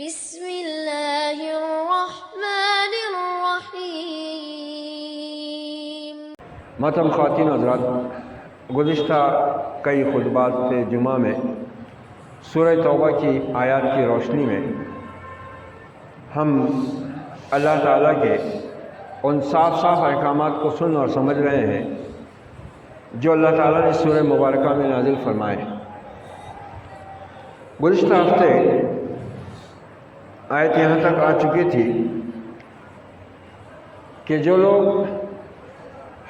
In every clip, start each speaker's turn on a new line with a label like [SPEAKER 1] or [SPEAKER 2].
[SPEAKER 1] بسم اللہ الرحمن الرحیم۔
[SPEAKER 2] محترم خواتین و حضرات، گزشتہ کئی خطبات جمعہ میں سورہ توبہ کی آیات کی روشنی میں ہم اللہ تعالیٰ کے ان صاف احکامات کو سن اور سمجھ رہے ہیں جو اللہ تعالیٰ نے سورہ مبارکہ میں نازل فرمائے۔ گزشتہ ہفتے آیت یہاں تک آ چکی تھی کہ جو لوگ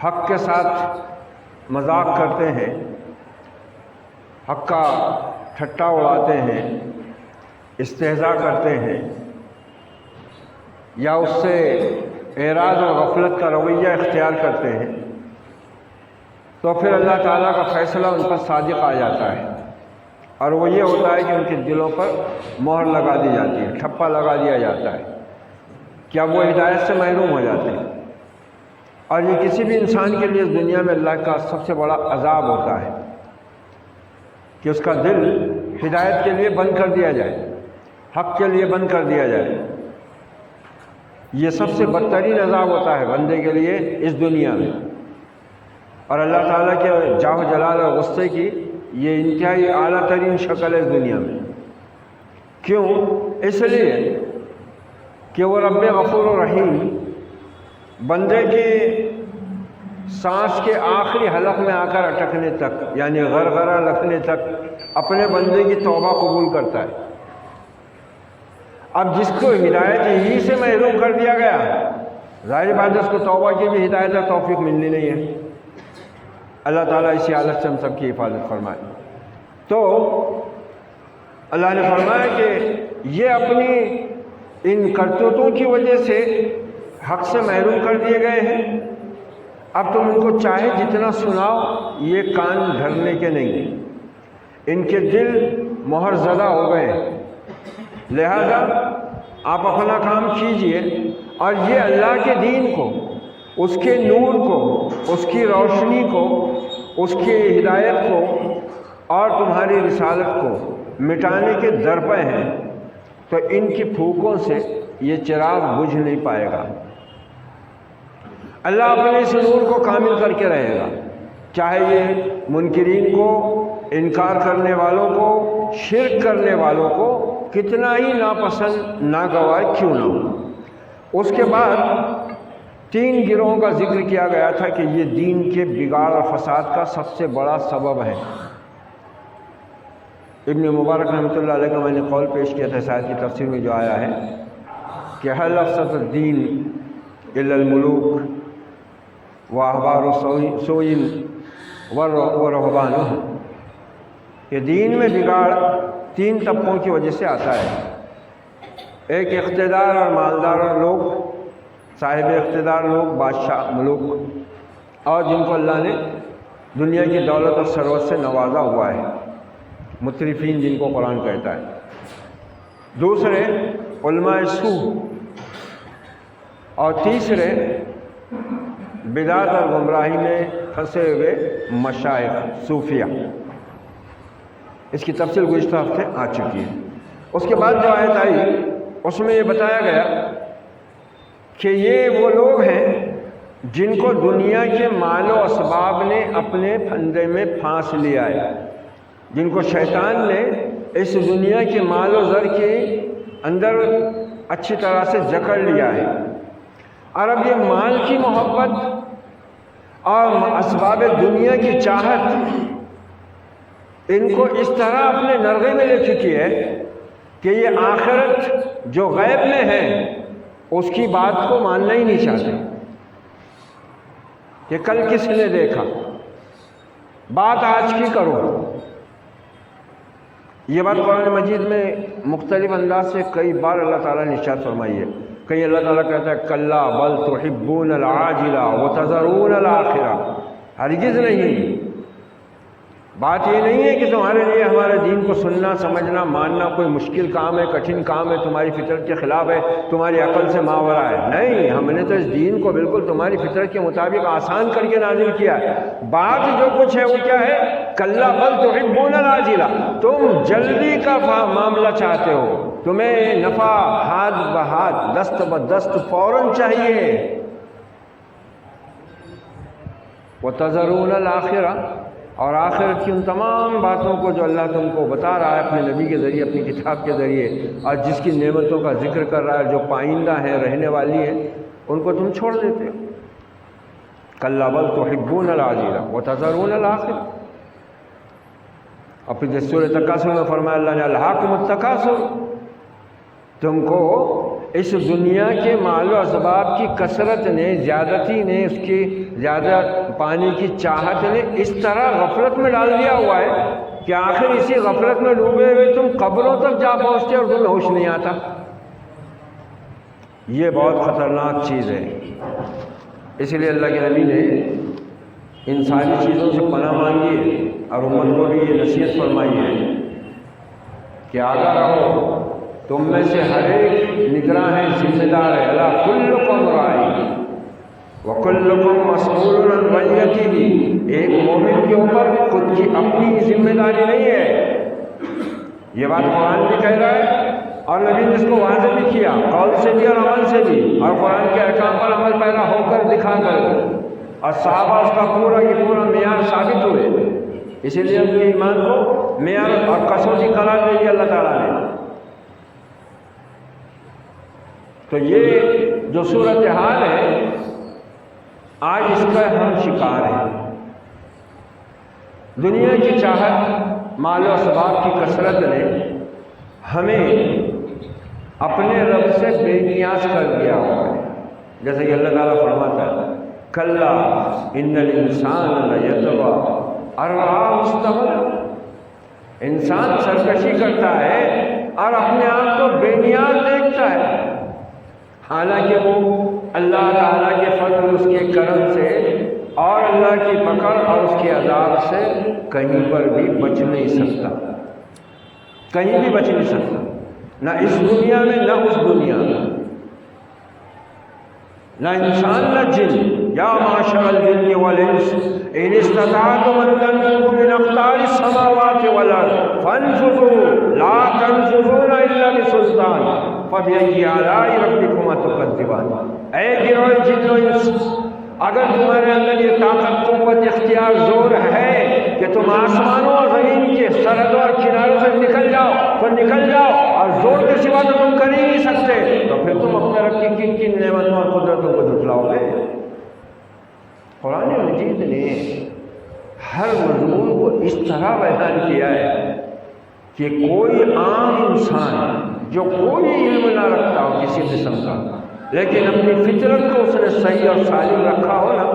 [SPEAKER 2] حق کے ساتھ مذاق کرتے ہیں، حق کا ٹھٹا اڑاتے ہیں، استہزاء کرتے ہیں یا اس سے اعراض اور غفلت کا رویہ اختیار کرتے ہیں، تو پھر اللہ تعالیٰ کا فیصلہ ان پر صادق آ جاتا ہے، اور وہ یہ ہوتا ہے کہ ان کے دلوں پر مہر لگا دی جاتی ہے، ٹھپا لگا دیا جاتا ہے کہ اب وہ ہدایت سے محروم ہو جاتے ہیں۔ اور یہ کسی بھی انسان کے لیے اس دنیا میں اللہ کا سب سے بڑا عذاب ہوتا ہے کہ اس کا دل ہدایت کے لیے بند کر دیا جائے، حق کے لیے بند کر دیا جائے۔ یہ سب سے بدترین عذاب ہوتا ہے بندے کے لیے اس دنیا میں، اور اللہ تعالیٰ کے جاہ و جلال اور غصے کی یہ انتہائی اعلیٰ ترین شکل ہے اس دنیا میں۔ کیوں؟ اس لیے کہ وہ رب غفور و رحیم بندے کی سانس کے آخری حلق میں آ کر اٹکنے تک، یعنی غرغرہ لگنے تک اپنے بندے کی توبہ قبول کرتا ہے۔ اب جس کو ہدایت ہی سے محروم کر دیا گیا، ظاہر بات ہے اس کو توبہ کی بھی ہدایت اور توفیق ملنی نہیں ہے۔ اللہ تعالیٰ اسی حالت سے ہم سب کی حفاظت فرمائے۔ تو اللہ نے فرمایا کہ یہ اپنی ان کرتوتوں کی وجہ سے حق سے محروم کر دیے گئے ہیں۔ اب تم ان کو چاہے جتنا سناؤ، یہ کان دھرنے کے نہیں، ان کے دل مہر زدہ ہو گئے ہیں۔ لہذا آپ اپنا کام کیجئے اور یہ اللہ کے دین کو، اس کے نور کو، اس کی روشنی کو، اس کی ہدایت کو اور تمہاری رسالت کو مٹانے کے درپے ہیں، تو ان کی پھونکوں سے یہ چراغ بجھ نہیں پائے گا۔ اللہ اپنے اس نور کو کامل کر کے رہے گا، چاہے یہ منکرین کو، انکار کرنے والوں کو، شرک کرنے والوں کو کتنا ہی ناپسند ناگوار کیوں نہ ہو۔ اس کے بعد 3 گروہوں کا ذکر کیا گیا تھا کہ یہ دین کے بگاڑ اور فساد کا سب سے بڑا سبب ہے۔ ابن مبارک رحمۃ اللہ علیہ کا میں نے قول پیش کیا تھا اس آیت کی تفسیر میں جو آیا ہے کہ حل افسد الدین الا الملوک واحبار سوء ورہبان، کہ دین میں بگاڑ 3 طبقوں کی وجہ سے آتا ہے۔ ایک اقتدار اور مالدار لوگ، صاحب اقتدار لوگ، بادشاہ ملوک، اور جن کو اللہ نے دنیا کی دولت اور ثروت سے نوازا ہوا ہے، مترفین جن کو قرآن کہتا ہے۔ دوسرے علماء سوء، اور تیسرے بدعت اور گمراہی میں پھنسے ہوئے مشائخ صوفیہ۔ اس کی تفصیل گزشتہ ہفتے آ چکی ہے۔ اس کے بعد جو آیت آئی اس میں یہ بتایا گیا کہ یہ وہ لوگ ہیں جن کو دنیا کے مال و اسباب نے اپنے پھندے میں پھانس لیا ہے، جن کو شیطان نے اس دنیا کے مال و زر کے اندر اچھی طرح سے جکڑ لیا ہے، اور اب یہ مال کی محبت اور اسباب دنیا کی چاہت ان کو اس طرح اپنے نرغے میں لے چکی ہے کہ یہ آخرت جو غیب میں ہے اس کی بات کو ماننا ہی نہیں چاہتے کہ کل کس نے دیکھا، بات آج کی کرو۔ یہ بات قرآن مجید میں مختلف انداز سے کئی بار اللہ تعالیٰ نے ارشاد فرمائی ہے۔ کہیں اللہ تعالیٰ کہتا ہے کلا بل تحبون العاجلہ وتذرون الآخرہ، ہرگز نہیں، بات یہ نہیں ہے کہ تمہارے لیے ہمارے دین کو سننا، سمجھنا، ماننا کوئی مشکل کام ہے، کٹھن کام ہے، تمہاری فطرت کے خلاف ہے، تمہاری عقل سے ماورا ہے۔ نہیں، ہم نے تو اس دین کو بالکل تمہاری فطرت کے مطابق آسان کر کے نازل کیا ہے۔ بات جو کچھ ہے وہ کیا ہے؟ کلا بل تحبون العاجلہ، تم جلدی کا معاملہ چاہتے ہو، تمہیں نفع ہاتھ بہاتھ دست بدست فوراً چاہیے. وَتَذَرُونَ الْآخِرَةَ، اور آخرت کی ان تمام باتوں کو جو اللہ تم کو بتا رہا ہے اپنے نبی کے ذریعے، اپنی کتاب کے ذریعے، اور جس کی نعمتوں کا ذکر کر رہا ہے جو پائندہ ہیں، رہنے والی ہیں، ان کو تم چھوڑ دیتے ہو. کَلَّا بَلْ تُحِبُّونَ الْعَاجِلَةَ وَتَذَرُونَ الْآخِرَةَ. اور پھر جس سورۃ تکاثر میں فرمایا اللہ نے الہاکم التکاثر، تم کو اس دنیا کے مال و اسباب کی کثرت نے، زیادتی نے، اس کی زیادہ پانے کی چاہت نے اس طرح غفلت میں ڈال دیا ہوا ہے کہ آخر اسی غفلت میں ڈوبے ہوئے تم قبروں تک جا پہنچتے اور تمہیں ہوش نہیں آتا. یہ بہت خطرناک چیز ہے. اس لیے اللہ کے نبی نے ان ساری چیزوں سے پناہ مانگی ہے اور امت کو بھی یہ نصیحت فرمائی ہے کہ آگاہ رہو، تم میں سے ہر ایک نگراں ہے، ذمہ دار ہے. الا کلکم راعی وکلکم مسئول عن رعیتہ. ایک مومن کے اوپر خود کی اپنی ذمہ داری نہیں ہے. یہ بات قرآن بھی کہہ رہا ہے اور نبی نے اس کو واضح بھی کیا، قول سے بھی اور عمل سے بھی، اور قرآن کے احکام پر عمل پیرا ہو کر دکھا کر، اور صحابہ اس کا پورا یہ پورا معیار ثابت ہوئے. اسی لیے ان کے ایمان کو معیار اور کسوٹی قرار دے دیا اللہ تعالیٰ نے. تو یہ جو صورتحال ہے آج اس کا ہم شکار ہیں. دنیا کی چاہت، مال و اسباب کی کثرت نے ہمیں اپنے رب سے بے نیاز کر دیا ہوا ہے. جیسے کہ اللہ تعالیٰ فرماتا ہے کلا ان الانسان لیطغی ان رآہ استغنی. انسان سرکشی کرتا ہے اور اپنے آپ کو بے نیاز دیکھتا ہے، حالانکہ وہ اللہ تعالیٰ کے فضل، اس کے کرم سے اور اللہ کی پکڑ اور اس کے عذاب سے کہیں پر بھی بچ نہیں سکتا، کہیں بھی بچ نہیں سکتا، نہ اس دنیا میں نہ اس دنیا میں، نہ انسان نہ جن. یا معشر الجن والانس ان استطعتم ان تنفذوا من اقطار السماوات والارض فانفذوا لا تنفذون الا بسلطان فبأي آلاء ربكما تكذبان. اے گروہ جن و انس، اگر تمہارے اندر یہ طاقت، قوت، اختیار، زور ہے کہ تم آسمانوں اور زمین کے سرحدوں اور کناروں سے نکل جاؤ تو نکل جاؤ، اور زور کے سوا تو تم کر ہی نہیں سکتے، تو پھر تم اپنے رب کی کن کن نعمتوں اور قدرتوں کو جھٹلاؤ گے. قرآن مجید نے ہر مضمون کو اس طرح بیان کیا ہے کہ کوئی عام انسان جو کوئی علم نہ رکھتا ہو کسی قسم کا، لیکن اپنی فطرت کو اس نے صحیح اور سالم رکھا ہو نا،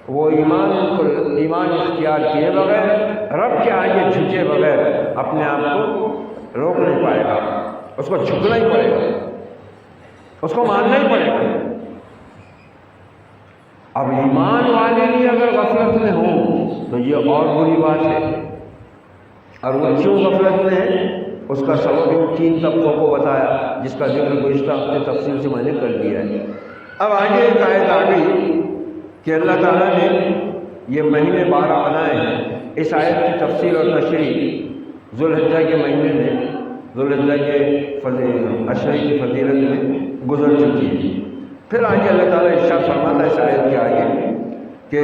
[SPEAKER 2] وہ ایمان اختیار کیے بغیر، رب کے آگے جھکے بغیر اپنے آپ کو روک نہیں پائے گا. اس کو جھکنا ہی پڑے گا، اس کو ماننا ہی پڑے گا. اب ایمان والے بھی اگر غفلت میں ہوں تو یہ اور بری بات ہے. اور وہ کیوں غفلت میں ہے اس کا سبب ان 3 طبقوں کو بتایا، جس کا ذکر گزشتہ ہفتے تفصیل سے میں نے کر دیا ہے. اب آگے ایک آیت آ گئی کہ اللہ تعالیٰ نے یہ مہینے 12 بنائے ہیں. اس آیت کی تفصیل اور تشریح ذوالحجہ کے مہینے میں، ذوالحجہ کے اشرے کی فضیلت میں گزر چکی ہے. پھر آگے اللہ تعالیٰ ارشاد فرماتا ہے اس آیت کے آگے کہ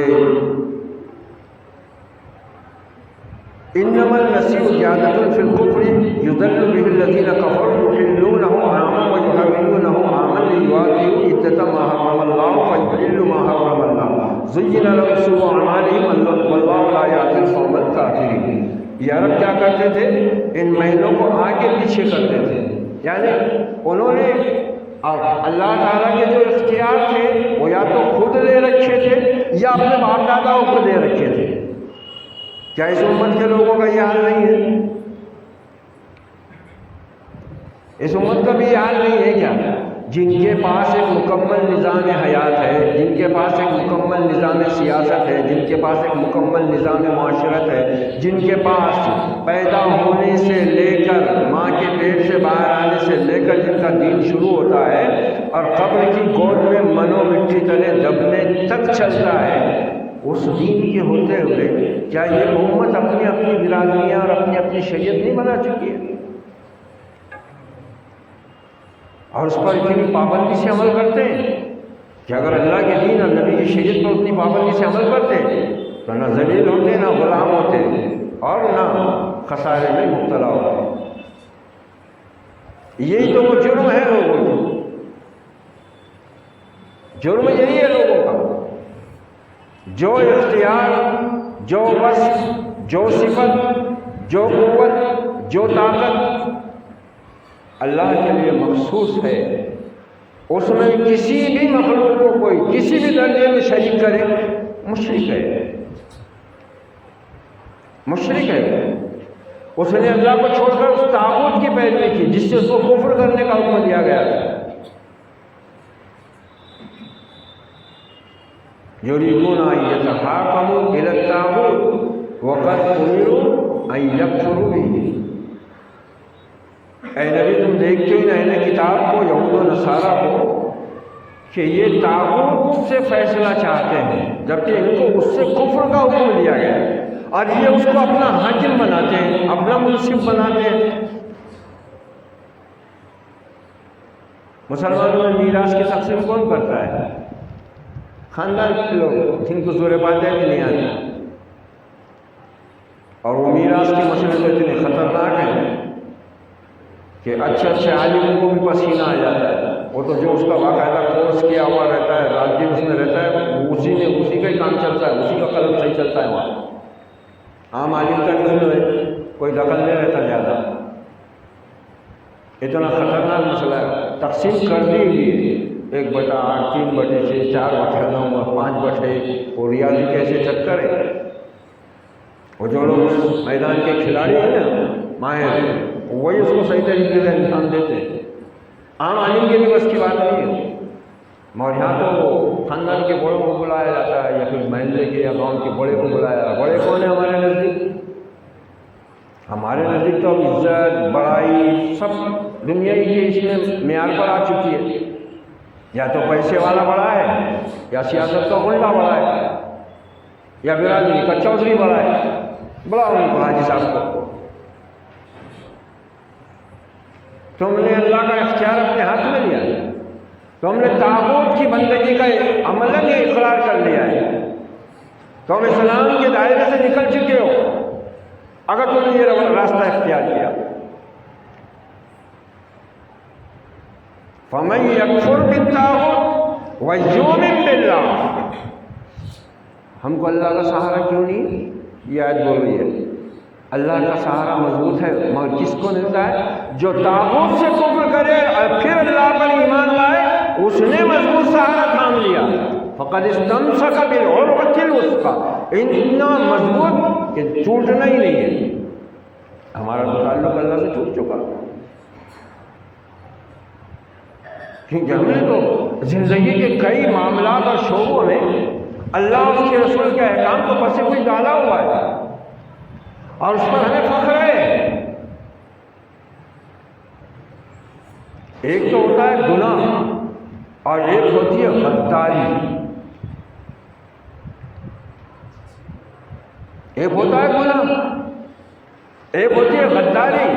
[SPEAKER 2] انما النسیء زیادة فی الکفر یضل به الذین کفروا یحلونہ عاما ویحرمونہ عاما لیواطئوا عدة ما حرم اللہ فیحلوا ما حرم اللہ زین لهم سوء اعمالهم واللہ لا یهدی القوم الکافرین. یہ عرب کیا کرتے تھے؟ ان مہینوں کو آگے پیچھے کرتے تھے، یعنی انہوں نے اللہ تعالیٰ کے جو اختیار تھے وہ یا تو خود لے رکھے تھے یا اپنے باپ داداؤں کو دے رکھے تھے. کیا اس امت کے لوگوں کا یہ حال نہیں ہے؟ اس امت کا بھی یہ حال نہیں ہے کیا؟ جن کے پاس ایک مکمل نظام حیات ہے، جن کے پاس ایک مکمل نظام سیاست ہے، جن کے پاس ایک مکمل نظام معاشرت ہے، جن کے پاس پیدا ہونے سے لے کر ماں کے پیٹ سے باہر آنے سے لے کر جن کا دین شروع ہوتا ہے اور قبر کی گود میں منو مٹی تلے دبنے تک چلتا ہے، اس دین کے ہوتے ہوئے کیا یہ امت اپنی اپنی برادریاں اور اپنی اپنی شریعت نہیں بنا چکی ہے؟ اور اس پر اتنی پابندی سے عمل کرتے ہیں کہ اگر اللہ کے دین اور نبی کی شریعت پر اتنی پابندی سے عمل کرتے تو نہ ذلیل ہوتے، نہ غلام ہوتے، اور نہ خسارے میں مبتلا ہوتے۔ یہی تو وہ جرم ہے لوگوں کا، جرم یہی ہے لوگوں کا، جو اختیار، جو وصف، جو صفت، جو قوت، جو طاقت اللہ کے لیے مخصوص ہے، اس میں کسی بھی مخلوق کو کوئی کسی بھی درجے میں شریک کرے، مشرک ہے، مشرک ہے۔ اس نے اللہ کو چھوڑ کر اس طاغوت کی پیروی کی جس سے اس کو کفر کرنے کا حکم دیا گیا تھا۔ یریدون ان یتحاکموا الی الطاغوت وقد امروا ان یکفروا بہ۔ اے نبی تم دیکھتے ہی اہل کتاب کو، یہود و نصارہ کو، کہ یہ طاغوت سے فیصلہ چاہتے ہیں جبکہ ان کو اس سے کفر کا حکم دیا گیا ہے، اور یہ اس کو اپنا حاکم بناتے ہیں، اپنا منصف بناتے ہیں۔ مسلمانوں میں میراث کی تقسیم کون کرتا ہے؟ خاندان کے لوگ، جن کو سورہ فاتحہ بھی نہیں آتی، اور وہ میراث کے مسئلے تو اتنے خطرناک ہیں کہ اچھے اچھے عالموں کو بھی پسینہ آ جاتا ہے۔ وہ تو جو اس کا باقاعدہ کورس کیا ہوا رہتا ہے، رات دن اس میں رہتا ہے، اسی کا ہی کام چلتا ہے، اسی کا قلم صحیح چلتا ہے وہاں۔ عام عالم کا نہیں ہے، کوئی دخل نہیں رہتا زیادہ۔ اتنا خطرناک مسئلہ ہے، تقسیم کر دی ہوئی ہے، 1/8، 3/6، 4/9، 5/1، وہ ریاضی کیسے چکر ہے۔ وہ جو لوگ اس میدان کے کھلاڑی ہیں نا، ماہر، وہی اس کو صحیح طریقے سے انجام دیتے ہیں۔ عام عالم کے بھی بس کی بات نہیں ہے۔ اور یہاں تو خاندان کے بڑوں کو بلایا جاتا ہے، یا پھر محلے کے یا گاؤں کے بڑے کو بلایا جاتا ہے۔ بڑے کون ہیں ہمارے نزدیک؟ ہمارے نزدیک تو اب عزت، بڑائی سب دنیا کی اس میں معیار پر آ چکی ہے۔ یا تو پیسے والا بڑا ہے، یا سیاست کا غنڈہ بڑا ہے، یا برادری کا چودھری بڑا ہے۔ بڑا ان کو حاجی صاحب کو۔ تم نے اللہ کا اختیار اپنے ہاتھ میں لیا، تم نے طاغوت کی بندگی کا عملاً یہ اقرار کر لیا ہے، تم اسلام کے دائرے سے نکل چکے ہو اگر تم نے یہ راستہ اختیار کیا۔ فَمَن يَكْفُرْ بِالطَّاغُوتِ وَيُؤْمِن بِاللَّهِ۔ ہم کو اللہ کا سہارا کیوں نہیں؟ یہ آیت بول رہی ہے اللہ کا سہارا مضبوط ہے، مگر کس کو ملتا ہے؟ جو طاغوت سے کفر کرے اور پھر اللہ پر ایمان لائے، اس نے مضبوط سہارا تھام لیا۔ فَقَدِ اسْتَمْسَكَ بِالْعُرْوَةِ الْوُثْقَىٰ، اتنا مضبوط کہ ٹوٹنا ہی نہیں ہے۔ ہمارا تو تعلق اللہ سے ٹوٹ چکا، کیونکہ ہم نے تو زندگی کے کئی معاملات اور شعبوں میں اللہ اور اس کے رسول کے احکام کو پس کوئی ڈالا ہوا ہے، اور اس پر ہمیں فخر ہے۔ ایک تو ہوتا ہے گناہ، اور ایک ہوتی ہے غداری۔ ایک ہوتا ہے گناہ، ایک ہوتی ہے غداری۔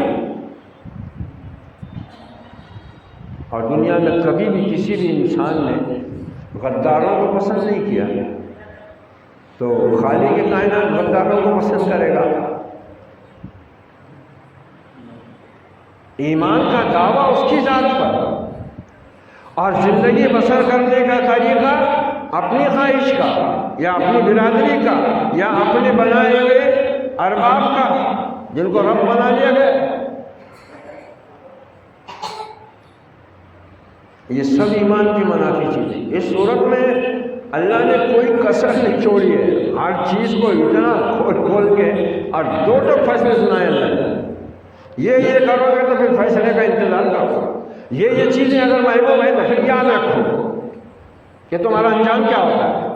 [SPEAKER 2] اور دنیا میں کبھی بھی کسی بھی انسان نے غداروں کو پسند نہیں کیا، تو خالق کے کائنات غداروں کو پسند کرے گا؟ ایمان کا دعویٰ اس کی ذات پر، اور زندگی بسر کرنے کا طریقہ اپنی خواہش کا، یا اپنی برادری کا، یا اپنے بنائے ہوئے ارباب کا جن کو رب بنا لیا گیا، یہ سب ایمان کی منافی چیزیں۔ اس صورت میں اللہ نے کوئی کسر نہیں چھوڑی ہے، ہر چیز کو اتنا کھول کھول کے اور دو ٹوک فیصلے سنائے اللہ نے۔ یہ کرو گے تو پھر فیصلے کا انتظار کرو، یہ چیزیں اگر محبوب ہیں تو پھر یاد رکھو کہ تمہارا انجام کیا ہوتا ہے۔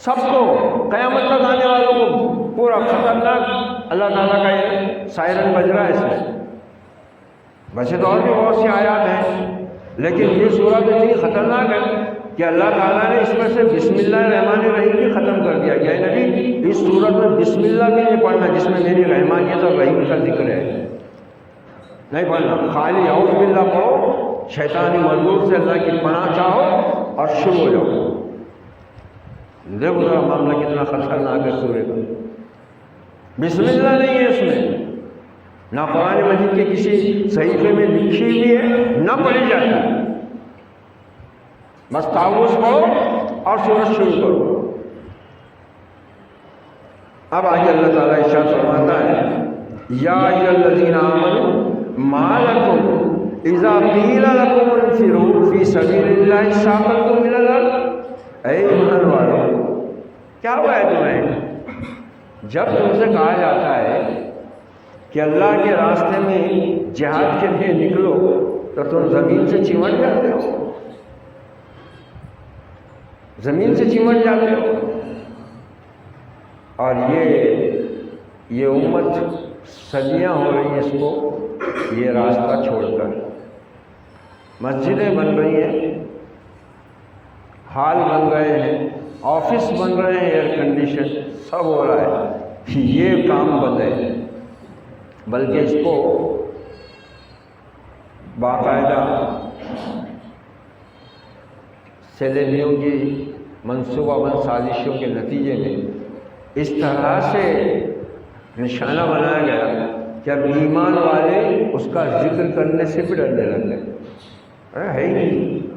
[SPEAKER 2] سب کو قیامت تک آنے والوں کو پورا خطرناک اللہ تعالیٰ کا یہ سائرن بج رہا ہے اس میں۔ ویسے تو اور بھی بہت سی آیات ہیں، لیکن یہ سورت اتنی خطرناک ہے کہ اللہ تعالیٰ نے اس میں سے بسم اللہ الرحمن الرحیم بھی ختم کر دیا کہ اے نبی اس سورت میں بسم اللہ بھی نہیں پڑھنا جس میں میری رحمانیت اور رحیم کا ذکر ہے، نہیں پڑھنا، خالی اعوذ باللہ پڑھو شیطانی مردود سے اللہ کی پناہ چاہو اور شروع ہو جاؤ۔ دیکھو ذرا معاملہ کتنا خطرناک ہے سورے کا۔ بسم اللہ نہیں ہے اس میں، نہ قرآن مجید کے کسی صحیفے میں لکھی ہوئی ہے، نہ پڑھی جاتی ہے۔ بس تعوذ پڑھو اور سورت شروع کرو۔ اب آگے اللہ تعالیٰ ارشاد فرماتا ہے یا ایھا الذین آمنوا ما لکم اذا قیل لکم انفروا فی سبیل اللہ اثاقلتم الی الارض، اے ایمان والو کیا ہوا ہے تمہیں جب تم سے کہا جاتا ہے کہ اللہ کے راستے میں جہاد کے لیے نکلو تو تم زمین سے چمٹ جاتے ہو، زمین سے چمٹ جاتے ہو۔ اور یہ امت صدیاں ہو رہی ہیں اس کو یہ راستہ چھوڑ کر، مسجدیں بن رہی ہیں، ہال بن رہے ہیں، آفس بن رہے ہیں، ایئر کنڈیشن سب ہو رہا ہے، یہ کام بند ہے۔ بلکہ اس کو باقاعدہ سیلینیوں کی منصوبہ بند سازشوں کے نتیجے میں اس طرح سے نشانہ بنایا گیا کہ اب ایمان والے اس کا ذکر کرنے سے بھی ڈرنے لگے۔ ہے ہی نہیں،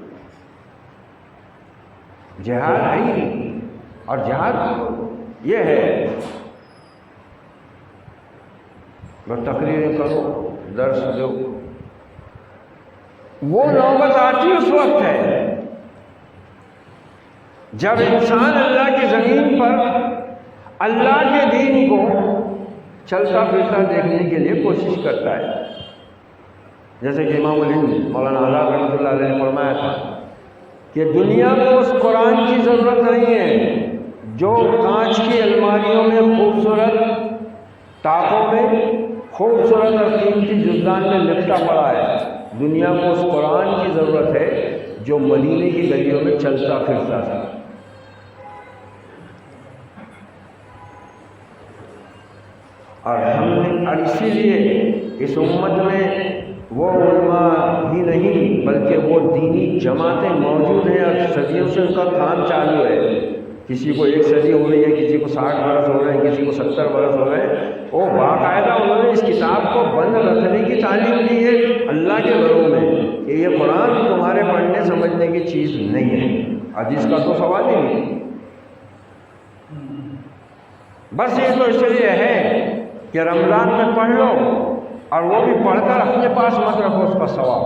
[SPEAKER 2] جہاد ہے ہی نہیں، اور جہاد یہ ہے بس تقریریں کرو، درس دو، وہ نوبت آتی اس وقت ہے جب انسان اللہ کی زمین پر اللہ کے دین کو چلتا پھرتا دیکھنے کے لیے کوشش کرتا ہے۔ جیسے کہ امام الہند مولانا آزاد رحمۃ اللہ علیہ نے فرمایا تھا کہ دنیا کو اس قرآن کی ضرورت نہیں ہے جو کانچ کی الماریوں میں خوبصورت ٹاپوں میں خوبصورت اور قیمتی جزدان میں لپٹا پڑا ہے، دنیا کو اس قرآن کی ضرورت ہے جو مدینے کی گلیوں میں چلتا پھرتا تھا۔ اور ہم نے اور اسی لیے اس امت میں وہ علماء ہی نہیں بلکہ وہ دینی جماعتیں موجود ہیں اور صدیوں سے ان کا کام چالو ہے۔ کسی کو 1 صدی ہو رہی ہے، کسی کو 60 برس ہو رہے ہیں، کسی کو 70 برس ہو رہے ہیں، وہ باقاعدہ انہوں نے اس کتاب کو بند رکھنے کی تعلیم دی ہے اللہ کے گھروں میں کہ یہ قرآن تمہارے پڑھنے سمجھنے کی چیز نہیں ہے، حدیث کا تو سوال ہی نہیں۔ بس یہ تو اس لیے ہے کہ رمضان میں پڑھ لو اور وہ بھی پڑھ کر اپنے پاس مت رکھو، اس کا ثواب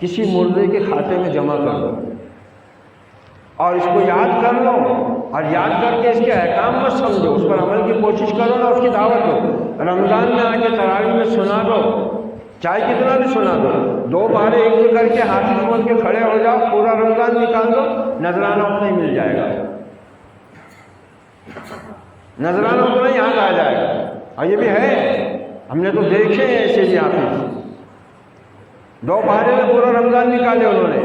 [SPEAKER 2] کسی مردے کے کھاتے میں جمع کر دو اور اس کو یاد کر لو اور یاد کر کے اس کے احکام مت سمجھو، اس پر عمل کی کوشش کرو نا، اس کی دعوت دو۔ رمضان میں آ کے تراویح میں سنا دو، چاہے کتنا بھی سنا دو، 2 پارے ایک کر کے حافظ بن کے کھڑے ہو جاؤ، پورا رمضان نکال دو، نذرانہ اتنا ہی مل جائے گا، نذرانہ اتنا ہی یاد آ جائے گا۔ اور یہ بھی ہے، ہم نے تو دیکھے ہیں ایسے بھی حافظ 2 پارے میں پورا رمضان نکالے انہوں نے،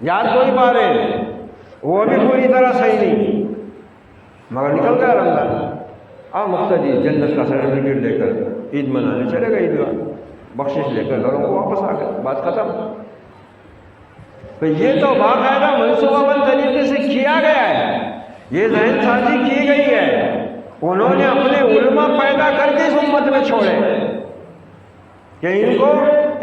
[SPEAKER 2] یاد تو نہیں پا رہے، وہ بھی پوری طرح صحیح نہیں، مگر نکل گیا رمضان۔ اب مقتدی جنت کا سرٹیفکیٹ لے کر عید منانے چلے گئے، عیدگاہ بخشش لے کر گھروں کو واپس آ گئے، بات ختم۔ تو یہ تو باقاعدہ منصوبہ بند طریقے سے کیا گیا ہے، یہ ذہن سازی کی گئی ہے، انہوں نے اپنے علماء پیدا کر کے اس امت میں چھوڑے کہ ان کو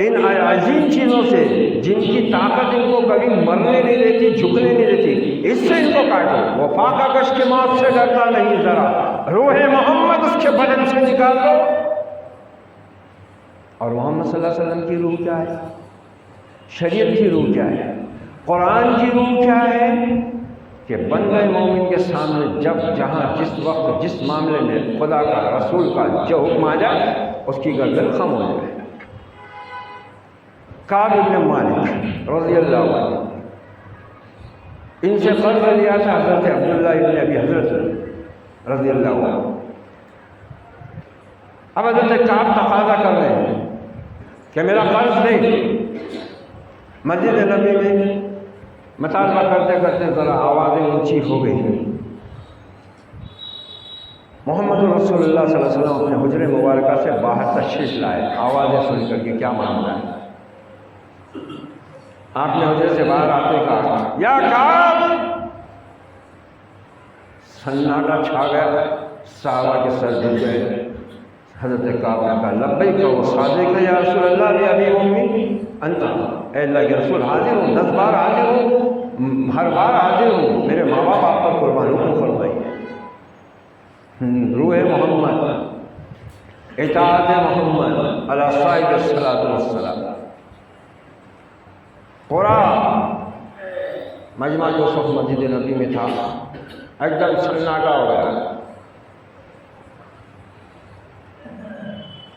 [SPEAKER 2] ان عظیم چیزوں سے جن کی طاقت ان کو کبھی مرنے نہیں دیتی، جھکنے نہیں دیتی، اس سے ان کو کاٹو۔ وہ فاقہ کش کے موت سے ڈرتا نہیں ذرا، روح محمد اس کے بدن سے نکال دو۔ اور محمد صلی اللہ علیہ وسلم کی روح کیا ہے؟ شریعت کی روح کیا ہے؟ قرآن کی روح کیا ہے؟ کہ بندہ مومن کے سامنے جب جہاں جس وقت جس معاملے میں خدا کا رسول کا جو حکم آ جائے اس کی گردن خم ہو جائے۔ کعب بن مالک رضی اللہ عنہ، ان سے قرض لیا تھا حضرت عبداللہ ابن ابی حضرت رضی اللہ عنہ۔ اب حضرت کعب تقاضا کر رہے ہیں کہ میرا قرض دے۔ مسجد نبی میں مطالبہ کرتے کرتے ذرا آوازیں اونچی ہو گئی۔ محمد رسول اللہ صلی اللہ علیہ وسلم اپنے حجرے مبارکہ سے باہر تشریف لائے، آوازیں سن کر کے کیا معاملہ ہے؟ آپ نے حجرے سے باہر آتے کہا یا کعب، سناٹا چھا گیا، صحابہ کے سر جھک گئے۔ حضرت کعب نے کہا لبیک و صادق یا رسول اللہ بی ابی و امی انت، اے اللہ کے رسول حاضر ہوں، 10 بار حاضر ہوں، ہر بار حاضر ہوں، میرے ماں باپ آپ پر قربان، حکم فرمائیے۔ روح محمد، اطاعت محمد علی صاحب الصلاۃ والسلام۔ قرآن مجمع جو صف مسجد نبی میں تھا ایک دم سناٹا ہو گیا۔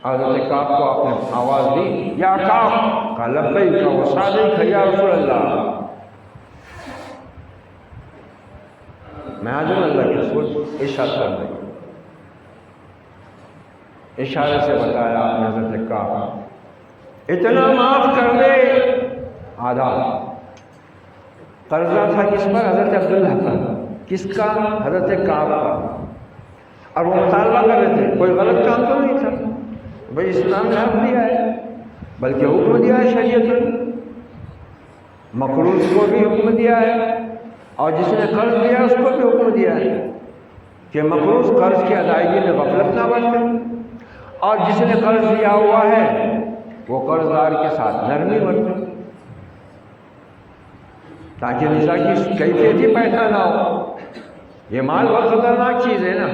[SPEAKER 2] حضرت کعب کو آپ نے آواز دی یا کعب، کہا لبیک و صادق یا رسول اللہ، میں حاضر ہوں اللہ کے رسول، ارشاد فرمائیے۔ اشارے سے بتایا آپ نے حضرت کعب اتنا معاف کر دے، آدھا قرضہ تھا کس پر؟ حضرت عبداللہ کا۔ کس کا؟ حضرت کعب کا۔ اور وہ مطالبہ کر رہے تھے، کوئی غلط کام تو نہیں تھا بھائی، اسلام نے حق دیا ہے بلکہ حکم دیا ہے شریعت، مقروض کو بھی حکم دیا ہے اور جس نے قرض دیا اس کو بھی حکم دیا ہے کہ مقروض قرض کی ادائیگی میں غفلت نہ برتے، اور جس نے قرض دیا ہوا ہے وہ قرض دار کے ساتھ نرمی برتے تاکہ نزاع کی کیفیت ہی پیدا نہ ہو۔ یہ مال بہت خطرناک چیز ہے نا،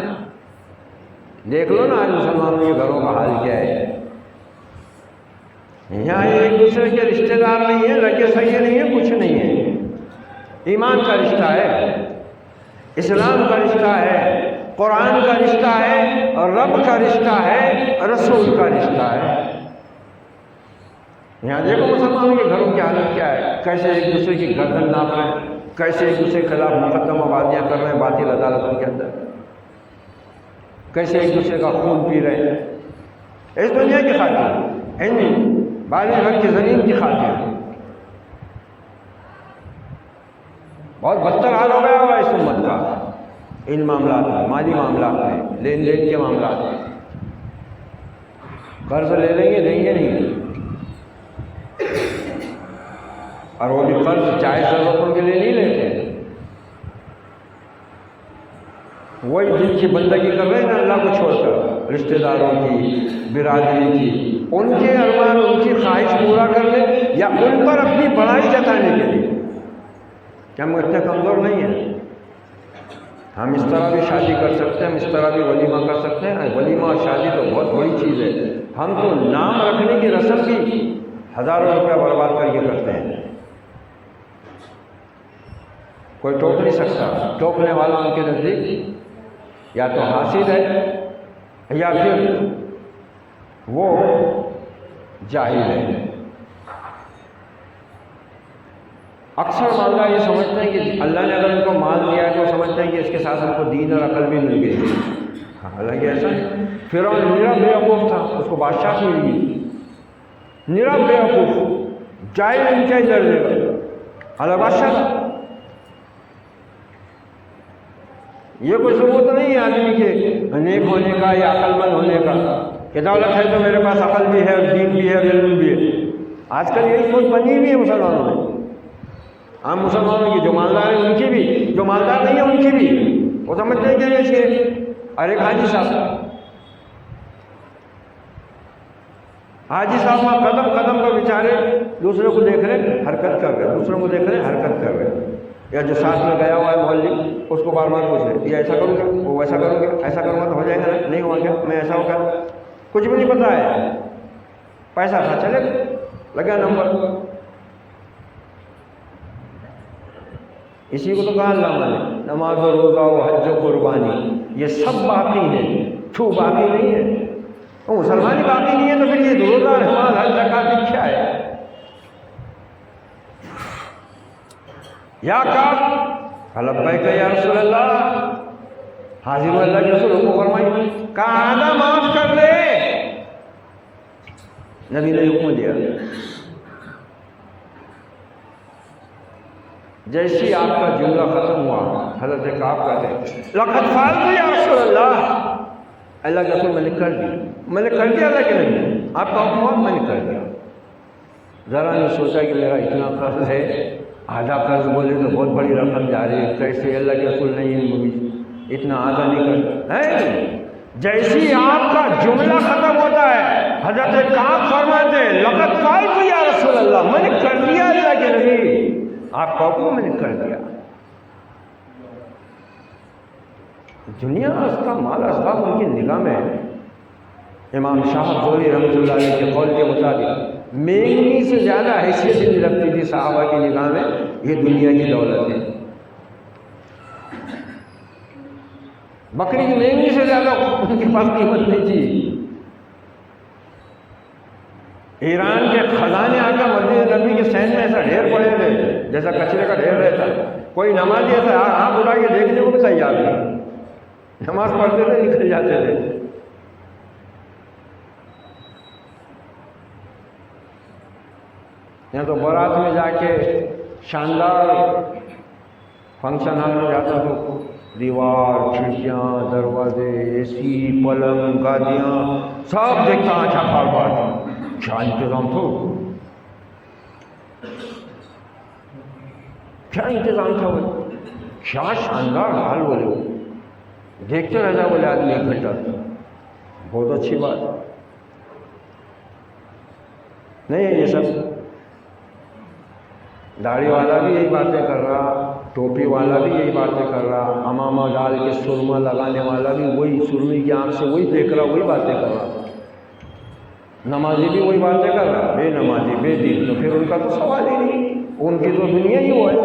[SPEAKER 2] دیکھ لو نا آج مسلمانوں کے گھروں کا حال کیا ہے۔ یہاں ایک دوسرے کے رشتہ دار نہیں ہیں، لگے سگے نہیں ہیں، کچھ نہیں ہے۔ ایمان کا رشتہ ہے، اسلام کا رشتہ ہے، قرآن کا رشتہ ہے، اور رب کا رشتہ ہے، رسول کا رشتہ ہے۔ یہاں دیکھو مسلمانوں کے گھروں کی حالت کیا ہے، کیسے ایک دوسرے کی گردن ناپ رہے ہیں، کیسے ایک دوسرے کے خلاف مقدمہ بازیاں کر رہے ہیں باطل عدالتوں کے اندر، کیسے ایک دوسرے کا خون پی رہے ہیں اس دنیا کی خاطر، ان بارے گھر کی زمین کی خاطر۔ بہت بدتر حال ہو گیا ہوا اس امت کا ان معاملات میں، مالی معاملات میں، لین دین کے معاملات میں۔ قرض لے لیں گے، دیں گے نہیں، اور وہ بھی قرض جائز ضرورتوں کے لیے نہیں لیتے، وہی جن کی بندگی کر رہے ہیں نا اللہ کو چھوڑ کر، رشتہ داروں کی، برادری کی، ان کے ارمان، ان کی خواہش پورا کرنے یا ان پر اپنی بڑائی جتانے کے لیے۔ کیا ہم اتنے کمزور نہیں ہیں؟ ہم اس طرح بھی شادی کر سکتے ہیں، ہم اس طرح بھی ولیمہ کر سکتے ہیں۔ ولیمہ اور شادی تو بہت بڑی چیز ہے، ہم تو نام رکھنے کی رسم بھی ہزاروں روپیہ برباد کر کے کرتے ہیں۔ کوئی ٹوک نہیں سکتا، ٹوکنے والا ان کے نزدیک یا تو حاسد ہے یا پھر وہ جاہل ہے۔ اکثر مالدہ یہ سمجھتے ہیں کہ اللہ نے اگر ان کو مال دیا ہے تو سمجھتے ہیں کہ اس کے ساتھ ہم کو دین اور عقل بھی مل گئی، حالانکہ ایسا نہیں۔ فرعون نرا بیوقوف تھا، اس کو بادشاہ مل گئی، نرا بیوقوف، جاہل ان کے درجے کا، اللہ بادشاہ تھا۔ یہ کوئی ثبوت نہیں ہے آدمی کے نیک ہونے کا یا عقل مند ہونے کا کہ دولت ہے تو میرے پاس عقل بھی ہے اور دین بھی ہے اور علم بھی ہے۔ آج کل یہی سوچ بنی ہوئی ہے مسلمانوں میں، عام مسلمانوں کی، جو مالدار ہیں ان کی بھی، جو مالدار نہیں ہیں ان کی بھی۔ وہ سمجھتے ہیں کہ اس کے ارے حاجی صاحب قدم قدم پر بیچارے دوسروں کو دیکھ رہے حرکت کر رہے، دوسروں کو دیکھ رہے حرکت کر رہے، یا جو ساتھ میں گیا ہوا ہے محلّی اس کو بار بار پوچھ رہے، یہ ایسا کروں گا، وہ ویسا کروں گا، ایسا کروں گا تو ہو جائے گا، نہیں ہوا کیا، میں ایسا ہوگا، کچھ بھی نہیں پتا ہے، پیسہ تھا چلے لگا نمبر۔ اسی کو تو کہا اللہ نے نماز و روزہ و حج و قربانی یہ سب باقی ہے، چھو باقی نہیں ہے۔ وہ مسلمانی باقی نہیں ہے تو پھر یہ روزہ نماز حج زکوٰۃ کیا ہے؟ یا کعب لبیک یا رسول اللہ، حاضر ہو اللہ کے رسول کو فرمائی، کہا آدھا معاف کر دے۔ نبی نے حکم دیا، جیسی آپ کا جملہ ختم ہوا حضرت کعب کہتے ہیں لقد فعلت یا رسول اللہ، اللہ کے رسول میں نے کر دیا، میں نے کر دیا، اللہ کے نبی آپ کا حکم ہوا میں نے کر دیا۔ ذرا نہیں سوچا کہ میرا اتنا قرض ہے، آدھا قرض بولے تو بہت بڑی رقم جا رہی ہے، کیسے اللہ کے رسول نہیں اتنا آدھا نہیں کر. جیسی آپ کا جملہ ختم ہوتا ہے حضرت کعب فرماتے ہیں لقد فعلت یا رسول اللہ، میں نے کر دیا اللہ کے نبی، آپ کا حکم میں نے کر دیا. دنیا اس کا مال اسباب ان کی نگاہ میں ہے. امام شاہ زوری رحمۃ اللہ علیہ کے قول کے مطابق مینگنی سے زیادہ حیثیت نہیں رکھتی تھی صحابہ کی نگاہ میں یہ دنیا کی دولت ہے. بکری کی مینگنی سے زیادہ ان کے پاس قیمت نہیں تھی. ایران کے خزانے آ کر مسجد نبی کے سین میں ایسا ڈھیر پڑے تھے جیسا کچرے کا ڈھیر رہتا. کوئی نمازی ایسا آنکھ اٹھا کے دیکھنے کو بھی تیار نہیں، نماز پڑھتے تھے نکل جاتے تھے. یہاں تو بارات میں جا کے شاندار فنکشن ہال میں جاتا تو دیوار، کھڑکیاں، دروازے، اے سی، پلنگ، گادیاں سب دیکھتا اچھا کاروبار، کیا انتظام تھا، کیا انتظام تھا، کیا شاندار حال بولے، دیکھتے رہ جا بولے آدمی ایک گھنٹہ. بہت اچھی بات نہیں ہے یہ سب. داڑھی والا بھی یہی باتیں کر رہا، ٹوپی والا بھی یہی باتیں کر رہا، امامہ ڈال کے سرما لگانے والا بھی وہی سرمی کی آنکھ سے وہی دیکھ رہا، وہی باتیں کر رہا. نمازی بھی وہی باتیں کر رہا، بے نمازی بے دین. تو پھر ان کا تو سوال ہی نہیں، ان کی تو دنیا ہی وہ ہے.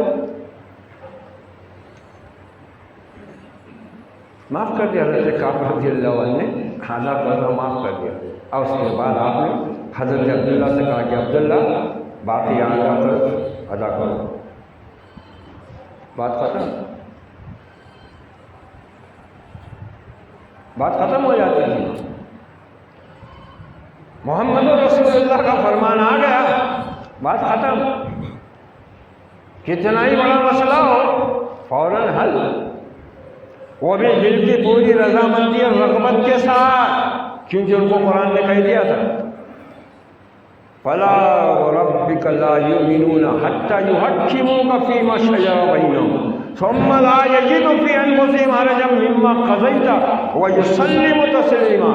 [SPEAKER 2] معاف کر دیا حضرت کعب رضی اللہ عنہ نے، آدھا قرض معاف کر دیا. اور اس کے بعد آپ نے حضرت عبداللہ سے کہا کہ عبداللہ باقی آدھا قرض ادا کرو. بات ختم، بات ختم ہو جاتی تھی. محمد رسول اللہ کا فرمان آ گیا، بات ختم. کتنا ہی بڑا مسئلہ ہو فوراً حل، وہ بھی دل کی پوری رضامندی اور رغبت کے ساتھ، کیونکہ ان کو قرآن نے کہہ دیا تھا فَلَا وَرَبِّكَ لَا يُؤْمِنُونَ حَتَّى يُحَكِّمُوكَ فِي مَا شَجَرَ بَيْنَهُمْ ثُمَّ لَا يَجِدُوا فِي أَنفُسِهِمْ حَرَجًا مِّمَّا قَضَيْتَ وَيُسَلِّمُوا تَسْلِيمًا.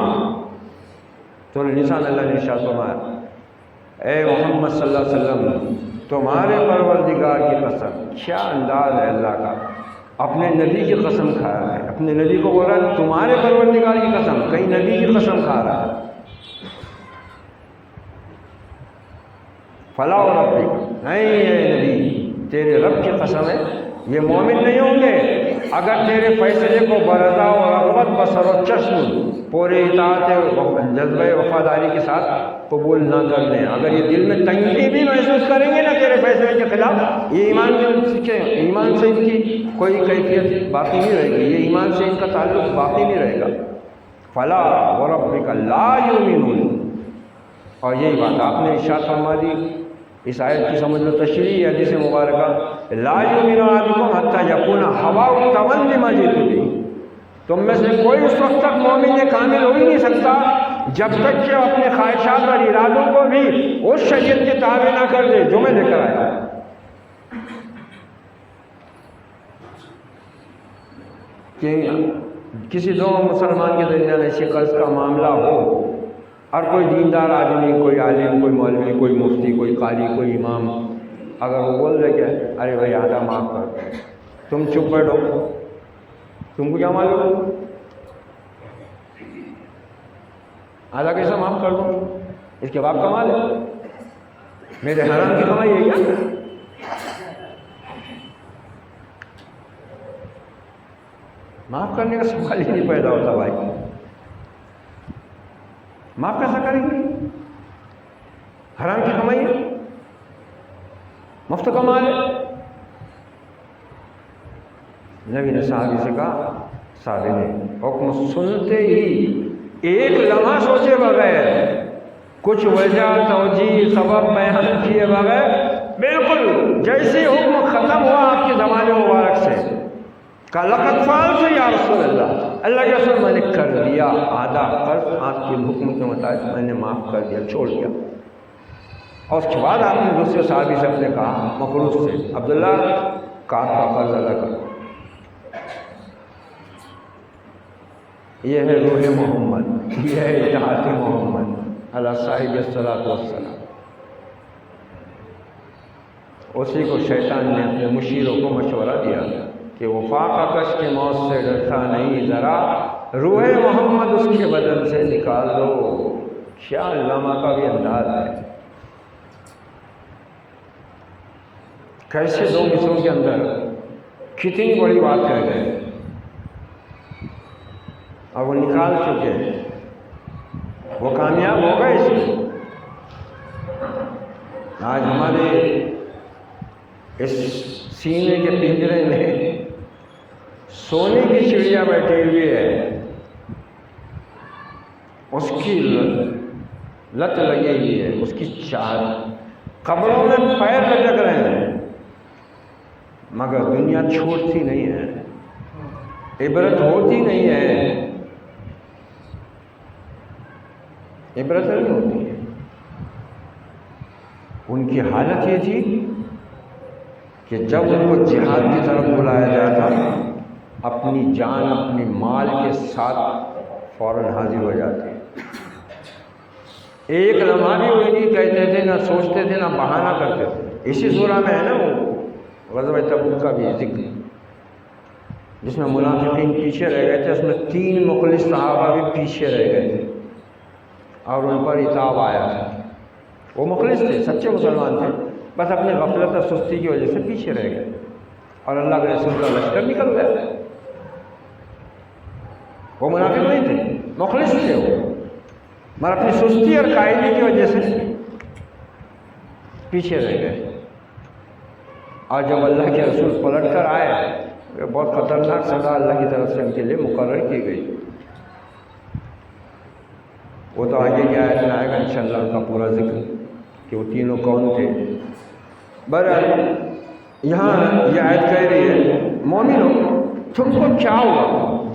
[SPEAKER 2] تو لسان اللہ نے ارشاد فرمایا، اے محمد صلی اللہ علیہ وسلم تمہارے پروردگار کی قسم. کیا انداز ہے اللہ کا، اپنے نبی کی قسم کھا رہا ہے، اپنے نبی کو بول رہا ہے تمہارے پروردگار کی قسم، کہیں نبی کی قسم کھا رہا ہے. فلا و ربک، نہیں اے نبی تیرے رب کی قسم ہے یہ مومن نہیں ہوں گے اگر تیرے فیصلے کو برضا و رغبت بصر و چشم پورے اطاعت جذبہ وفاداری کے ساتھ قبول نہ کر لیں. اگر یہ دل میں تنگی بھی محسوس کریں گے نا تیرے فیصلے کے خلاف، یہ ایمان سے ان کی کوئی کیفیت باقی نہیں رہے گی، یہ ایمان سے ان کا تعلق باقی نہیں رہے گا. فلا وربک لا یؤمنون. اور یہی بات آپ نے ارشاد فرما دی. اس آیت کی سمجھ لو تشریح حدیث مبارکہ، لا یؤمن احدکم حتی یکون ہواہ تبعا لما جئت بہ. تم میں سے کوئی اس وقت تک مومن کامل ہو ہی نہیں سکتا جب تک کہ اپنے خواہشات اور ارادوں کو بھی اس شریعت کے تابع نہ کر دے جو میں لے کر آیا. کہ کسی دو مسلمان کے درمیان ایسے قرض کا معاملہ ہو اور کوئی دیندار آدمی، کوئی عالم، کوئی مولوی، کوئی مفتی، کوئی قاری، کوئی امام اگر وہ بول دے کہ ارے بھائی آدھا معاف کر، تم چپ بیٹھو، تم کو کیا معلوم آدھا کیسا معاف کر دوں، اس کے باپ کا مال ہے، میرے حرام کی کمائی ہے کیا؟ معاف کرنے کا سوال ہی نہیں پیدا ہوتا بھائی. معاف کیسا کریں گے؟ حرام کی کمائی ہے، مفت کا مال ہے. نبی نے صحابی سے کہا، صحابی نے حکم سنتے ہی ایک لمحہ سوچے بغیر، کچھ وجہ توجیہ سبب بیان کیے بغیر، بالکل جیسے حکم ختم ہوا آپ کے زمانے مبارک سے، کہا لقد فعلت یا رسول اللہ، اللہ کے رسول میں نے کر دیا آدھا قرض آپ کے حکم کے مطابق میں نے معاف کر دیا، چھوڑ دیا. اور اس کے بعد آپ نے دوسرے صحابی سے اپنے کہا مخلوق سے عبداللہ کار کا قرض ادا کر. یہ ہے روح محمد، یہ ہے اطاعت محمد علی صاحب الصلاۃ والسلام. اسی کو شیطان نے اپنے مشیروں کو مشورہ دیا کہ وہ فاقہ کش کے موت سے ڈرتا نہیں، ذرا روح محمد اس کے بدن سے نکال دو. کیا علامہ کا بھی انداز ہے، کیسے دو مصروں کے اندر کتنی بڑی بات کہہ گئے اور وہ نکال چکے ہیں، وہ کامیاب ہو گئے. اس میں آج ہمارے اس سینے کے پنجرے میں سونے کی چڑیا بیٹھی ہوئی ہے، اس کی لت لگی ہوئی ہے، اس کی چاہت. قبروں میں پیر لٹک رہے ہیں مگر دنیا چھوڑتی نہیں ہے، عبرت ہوتی نہیں ہے، عبرت نہیں ہوتی ہے. ان کی حالت یہ تھی کہ جب ان کو جہاد کی طرف بلایا جاتا اپنی جان اپنی مال کے ساتھ فوراً حاضر ہو جاتے. ایک لمحہ بھی وہی نہیں کہتے تھے، نہ سوچتے تھے، نہ بہانہ کرتے تھے. اسی سورہ میں ہے نا وہ غزوہ تبوک کا بھی ذکر جس میں منافقین پیچھے رہ گئے تھے، اس میں 3 مخلص صحابہ بھی پیچھے رہ گئے تھے اور ان پر عتاب آیا تھا. وہ مخلص تھے، سچے مسلمان تھے، بس اپنی غفلت اور سستی کی وجہ سے پیچھے رہ گئے اور اللہ کے رسول کا لشکر نکل گیا. وہ منافق نہیں تھے، مخلص تھے وہ، مگر اپنی سستی اور قائلی کی وجہ سے پیچھے رہ گئے. اور جب اللہ کے رسول پلٹ کر آئے، بہت خطرناک سزا اللہ کی طرف سے ان کے لیے مقرر کی گئی. وہ تو آگے کی آیت میں آئے گا انشاءاللہ ان کا پورا ذکر کہ وہ تینوں کون تھے. بہرحال یہاں یہ آیت کہہ رہی ہے مومنوں تم کو کیا ہوا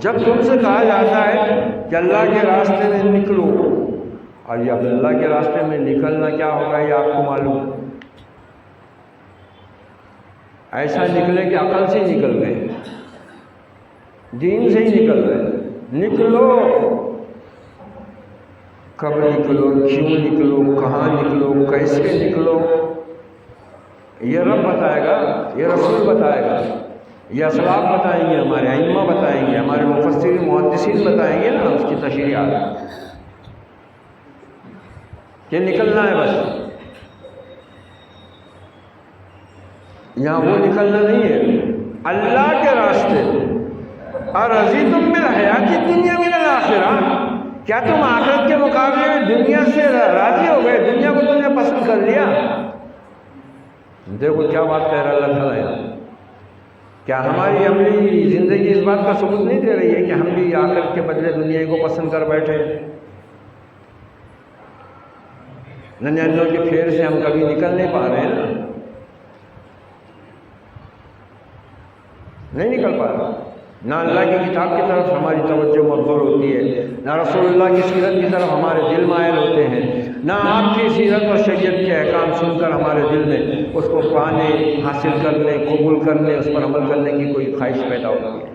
[SPEAKER 2] جب تم سے کہا جاتا ہے کہ اللہ کے راستے میں نکلو، اور یہ اب اللہ کے راستے میں نکلنا کیا ہوگا یہ آپ کو معلوم. ایسا نکلے کہ عقل سے ہی نکل گئے، دین سے ہی نکل گئے. نکلو، کب نکلو، کیوں نکلو، کہاں نکلو، کیسے نکلو، یہ رب بتائے گا، یہ رسول بتائے گا، یہ اسلاف بتائیں گے، ہمارے ائمہ بتائیں گے، ہمارے مفسرین محدثین بتائیں گے نا اس کی تشریحات کہ نکلنا ہے. بس یہاں وہ نکلنا نہیں ہے، اللہ کے راستے. اور رضیتم بالحیات الدنیا من الآخرہ، کیا تم آخرت کے مقابلے میں دنیا سے راضی ہو گئے، دنیا کو تم نے پسند کر لیا. دیکھو کیا بات کہہ رہا اللہ تعالیٰ ہے. کیا ہماری عملی زندگی اس بات کا ثبوت نہیں دے رہی ہے کہ ہم بھی آخرت کے بدلے دنیا کو پسند کر بیٹھے؟ 99 کے پھیر سے ہم کبھی نکل نہیں پا رہے ہیں نا، نہیں نکل پا رہا. نہ اللہ کی کتاب کی طرف ہماری توجہ مبذول ہوتی ہے، نہ رسول اللہ کی سیرت کی طرف ہمارے دل مائل ہوتے ہیں، نہ آپ کی سیرت اور شریعت کے احکام سن کر ہمارے دل میں اس کو پانے، حاصل کرنے، قبول کرنے، اس پر عمل کرنے کی کوئی خواہش پیدا ہوتی ہے.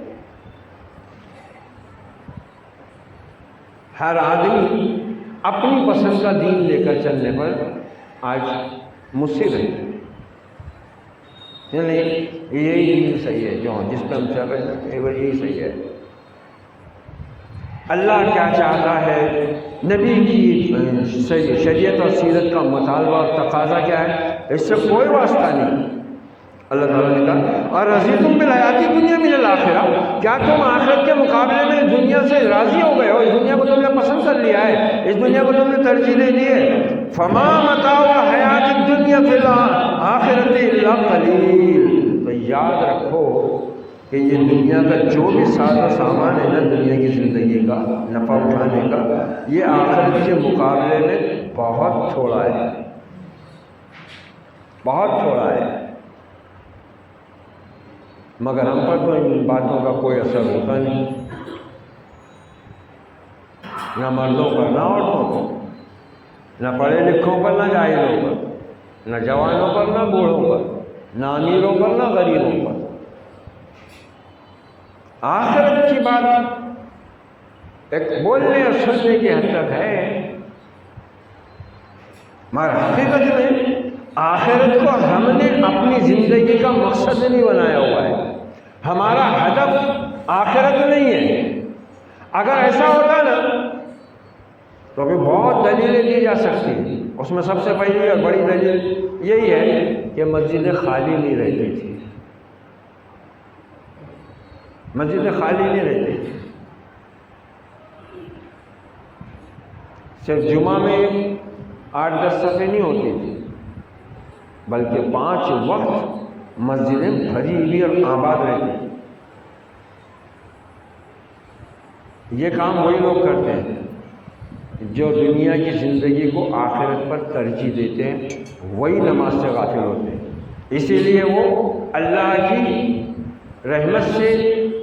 [SPEAKER 2] ہر آدمی اپنی پسند کا دین لے کر چلنے پر آج مصر ہے. نہیں یہی دین صحیح ہے، جو جس پہ ہم چل رہے ہیں وہ یہی صحیح ہے. اللہ کیا چاہتا ہے، نبی کی شریعت اور سیرت کا مطالبہ اور تقاضا کیا ہے، اس سے کوئی واسطہ نہیں. اللہ تعالیٰ نے کہا اور رضیتم بالحیات الدنیا من الآخرہ، کیا تم آخرت کے مقابلے میں دنیا سے راضی ہو گئے ہو، اس دنیا کو تم نے پسند کر لیا ہے، اس دنیا کو تم نے ترجیح دے دی ہے. فما متاع الحیات الدنیا فی الآخرۃ الا قلیل. تو یاد رکھو کہ یہ دنیا کا جو بھی ساز و سامان ہے نا دنیا کی زندگی کا نفع اٹھانے کا، یہ آخرت کے مقابلے میں بہت تھوڑا ہے، بہت تھوڑا ہے. مگر ہم پر تو ان باتوں کا کوئی اثر ہوتا نہیں، نہ مردوں پر، نہ عورتوں پر، نہ پڑھے لکھوں پر، نہ جاہلوں پر. نہ جوانوں پر نہ بوڑھوں پر، نہ امیروں پر نہ غریبوں پر۔ آخرت کی بات ایک بولنے اور سننے کی حد تک ہے، مگر حقیقت میں آخرت کو ہم نے اپنی زندگی کا مقصد نہیں بنایا ہوا ہے، ہمارا ہدف آخرت نہیں ہے۔ اگر ایسا ہوتا نا تو ابھی بہت دلیلیں دی جا سکتی ہیں، اس میں سب سے پہلی اور بڑی دلیل یہی ہے کہ مسجدیں خالی نہیں رہتی تھی، مسجدیں خالی نہیں رہتی تھی۔ صرف جمعہ میں 8-10 صفحے نہیں ہوتی تھی، بلکہ 5 وقت مسجدیں بھری ہوئی اور آباد رہتی تھی۔ یہ کام وہی لوگ کرتے ہیں جو دنیا کی زندگی کو آخرت پر ترجیح دیتے ہیں، وہی نماز سے غافل ہوتے ہیں، اسی لیے وہ اللہ کی رحمت سے،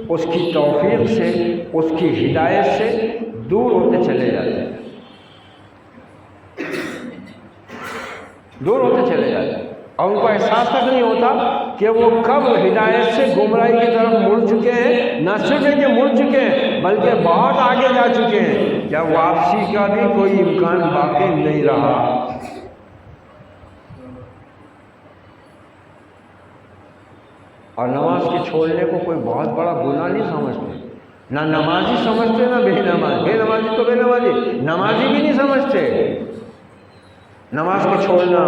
[SPEAKER 2] اس کی توفیق سے، اس کی ہدایت سے دور ہوتے چلے جاتے ہیں، دور ہوتے چلے جاتے ہیں، اور ان کو احساس تک نہیں ہوتا کہ وہ کب ہدایت سے گمراہی کی طرف مڑ چکے ہیں۔ نہ صرف ہے کہ مڑ چکے ہیں بلکہ بہت آگے جا چکے ہیں، کیا واپسی کا بھی کوئی امکان باقی نہیں رہا۔ اور نماز کے چھوڑنے کو کوئی بہت بڑا گناہ نہیں سمجھتے، نہ نمازی سمجھتے نہ بے نمازی، بے نمازی تو بے نمازی، نمازی بھی نہیں سمجھتے۔ نماز کو چھوڑنا،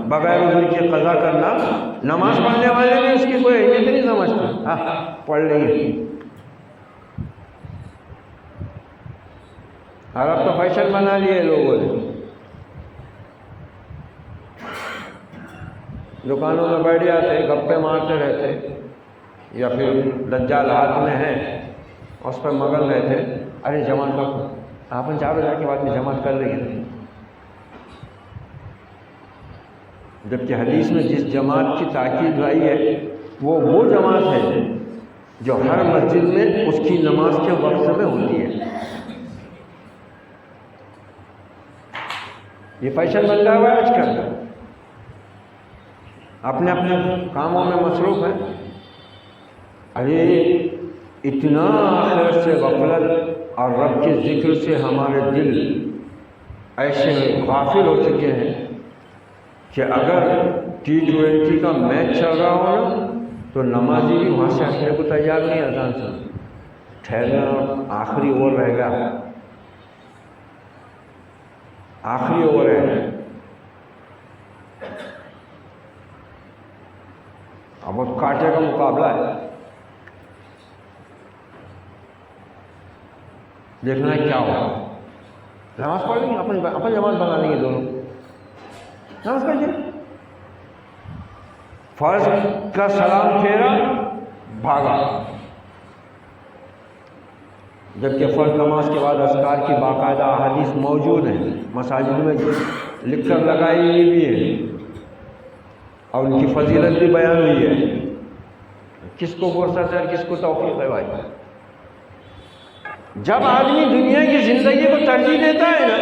[SPEAKER 2] بغیر عذر کی قضا کرنا، نماز پڑھنے والے بھی اس کی کوئی اہمیت نہیں سمجھتے۔ ہاں پڑھ لیں گے، اور اب تو فیشن بنا لیے لوگوں نے، دکانوں میں بیٹھ جاتے، گپے مارتے رہتے، یا پھر دجال ہاتھ میں ہے اس پر مگن رہتے، ارے جماعت کا آپ 4 بجے کے بعد میں جماعت کر رہی ہیں، جبکہ حدیث میں جس جماعت کی تاکید آئی ہے وہ جماعت ہے جو ہر مسجد میں اس کی نماز کے وقت میں ہوتی ہے۔ یہ فیشن بن رہا ہے آج کل، اپنے اپنے کاموں میں مصروف ہیں۔ ارے اتنا آخرت سے غفلت اور رب کے ذکر سے ہمارے دل ایسے غافل ہو چکے ہیں کہ اگر T20 کا میچ چل رہا ہو نا تو نمازی بھی وہاں سے ہٹنے کو تیار نہیں، اذان سے ٹھہرنا، آخری اوور رہ گیا، آخری اوور ہے، اب وہ کاٹے کا مقابلہ ہے، دیکھنا ہے کیا ہوگا۔ نماز پڑھ لیں گے، اپن جماعت بنا لیں گے دونوں، نماز پڑھیے، فرض کا سلام پھیرا، بھاگا، جبکہ فرض نماز کے بعد اذکار کی باقاعدہ احادیث موجود ہیں، مساجد میں لکھ کر لگائی ہوئی بھی ہے اور ان کی فضیلت بھی بیان ہوئی ہے۔ کس کو فرصت ہے، کس کو توفیق ہے بھائی؟ جب آدمی دنیا کی زندگی کو ترجیح دیتا ہے نا،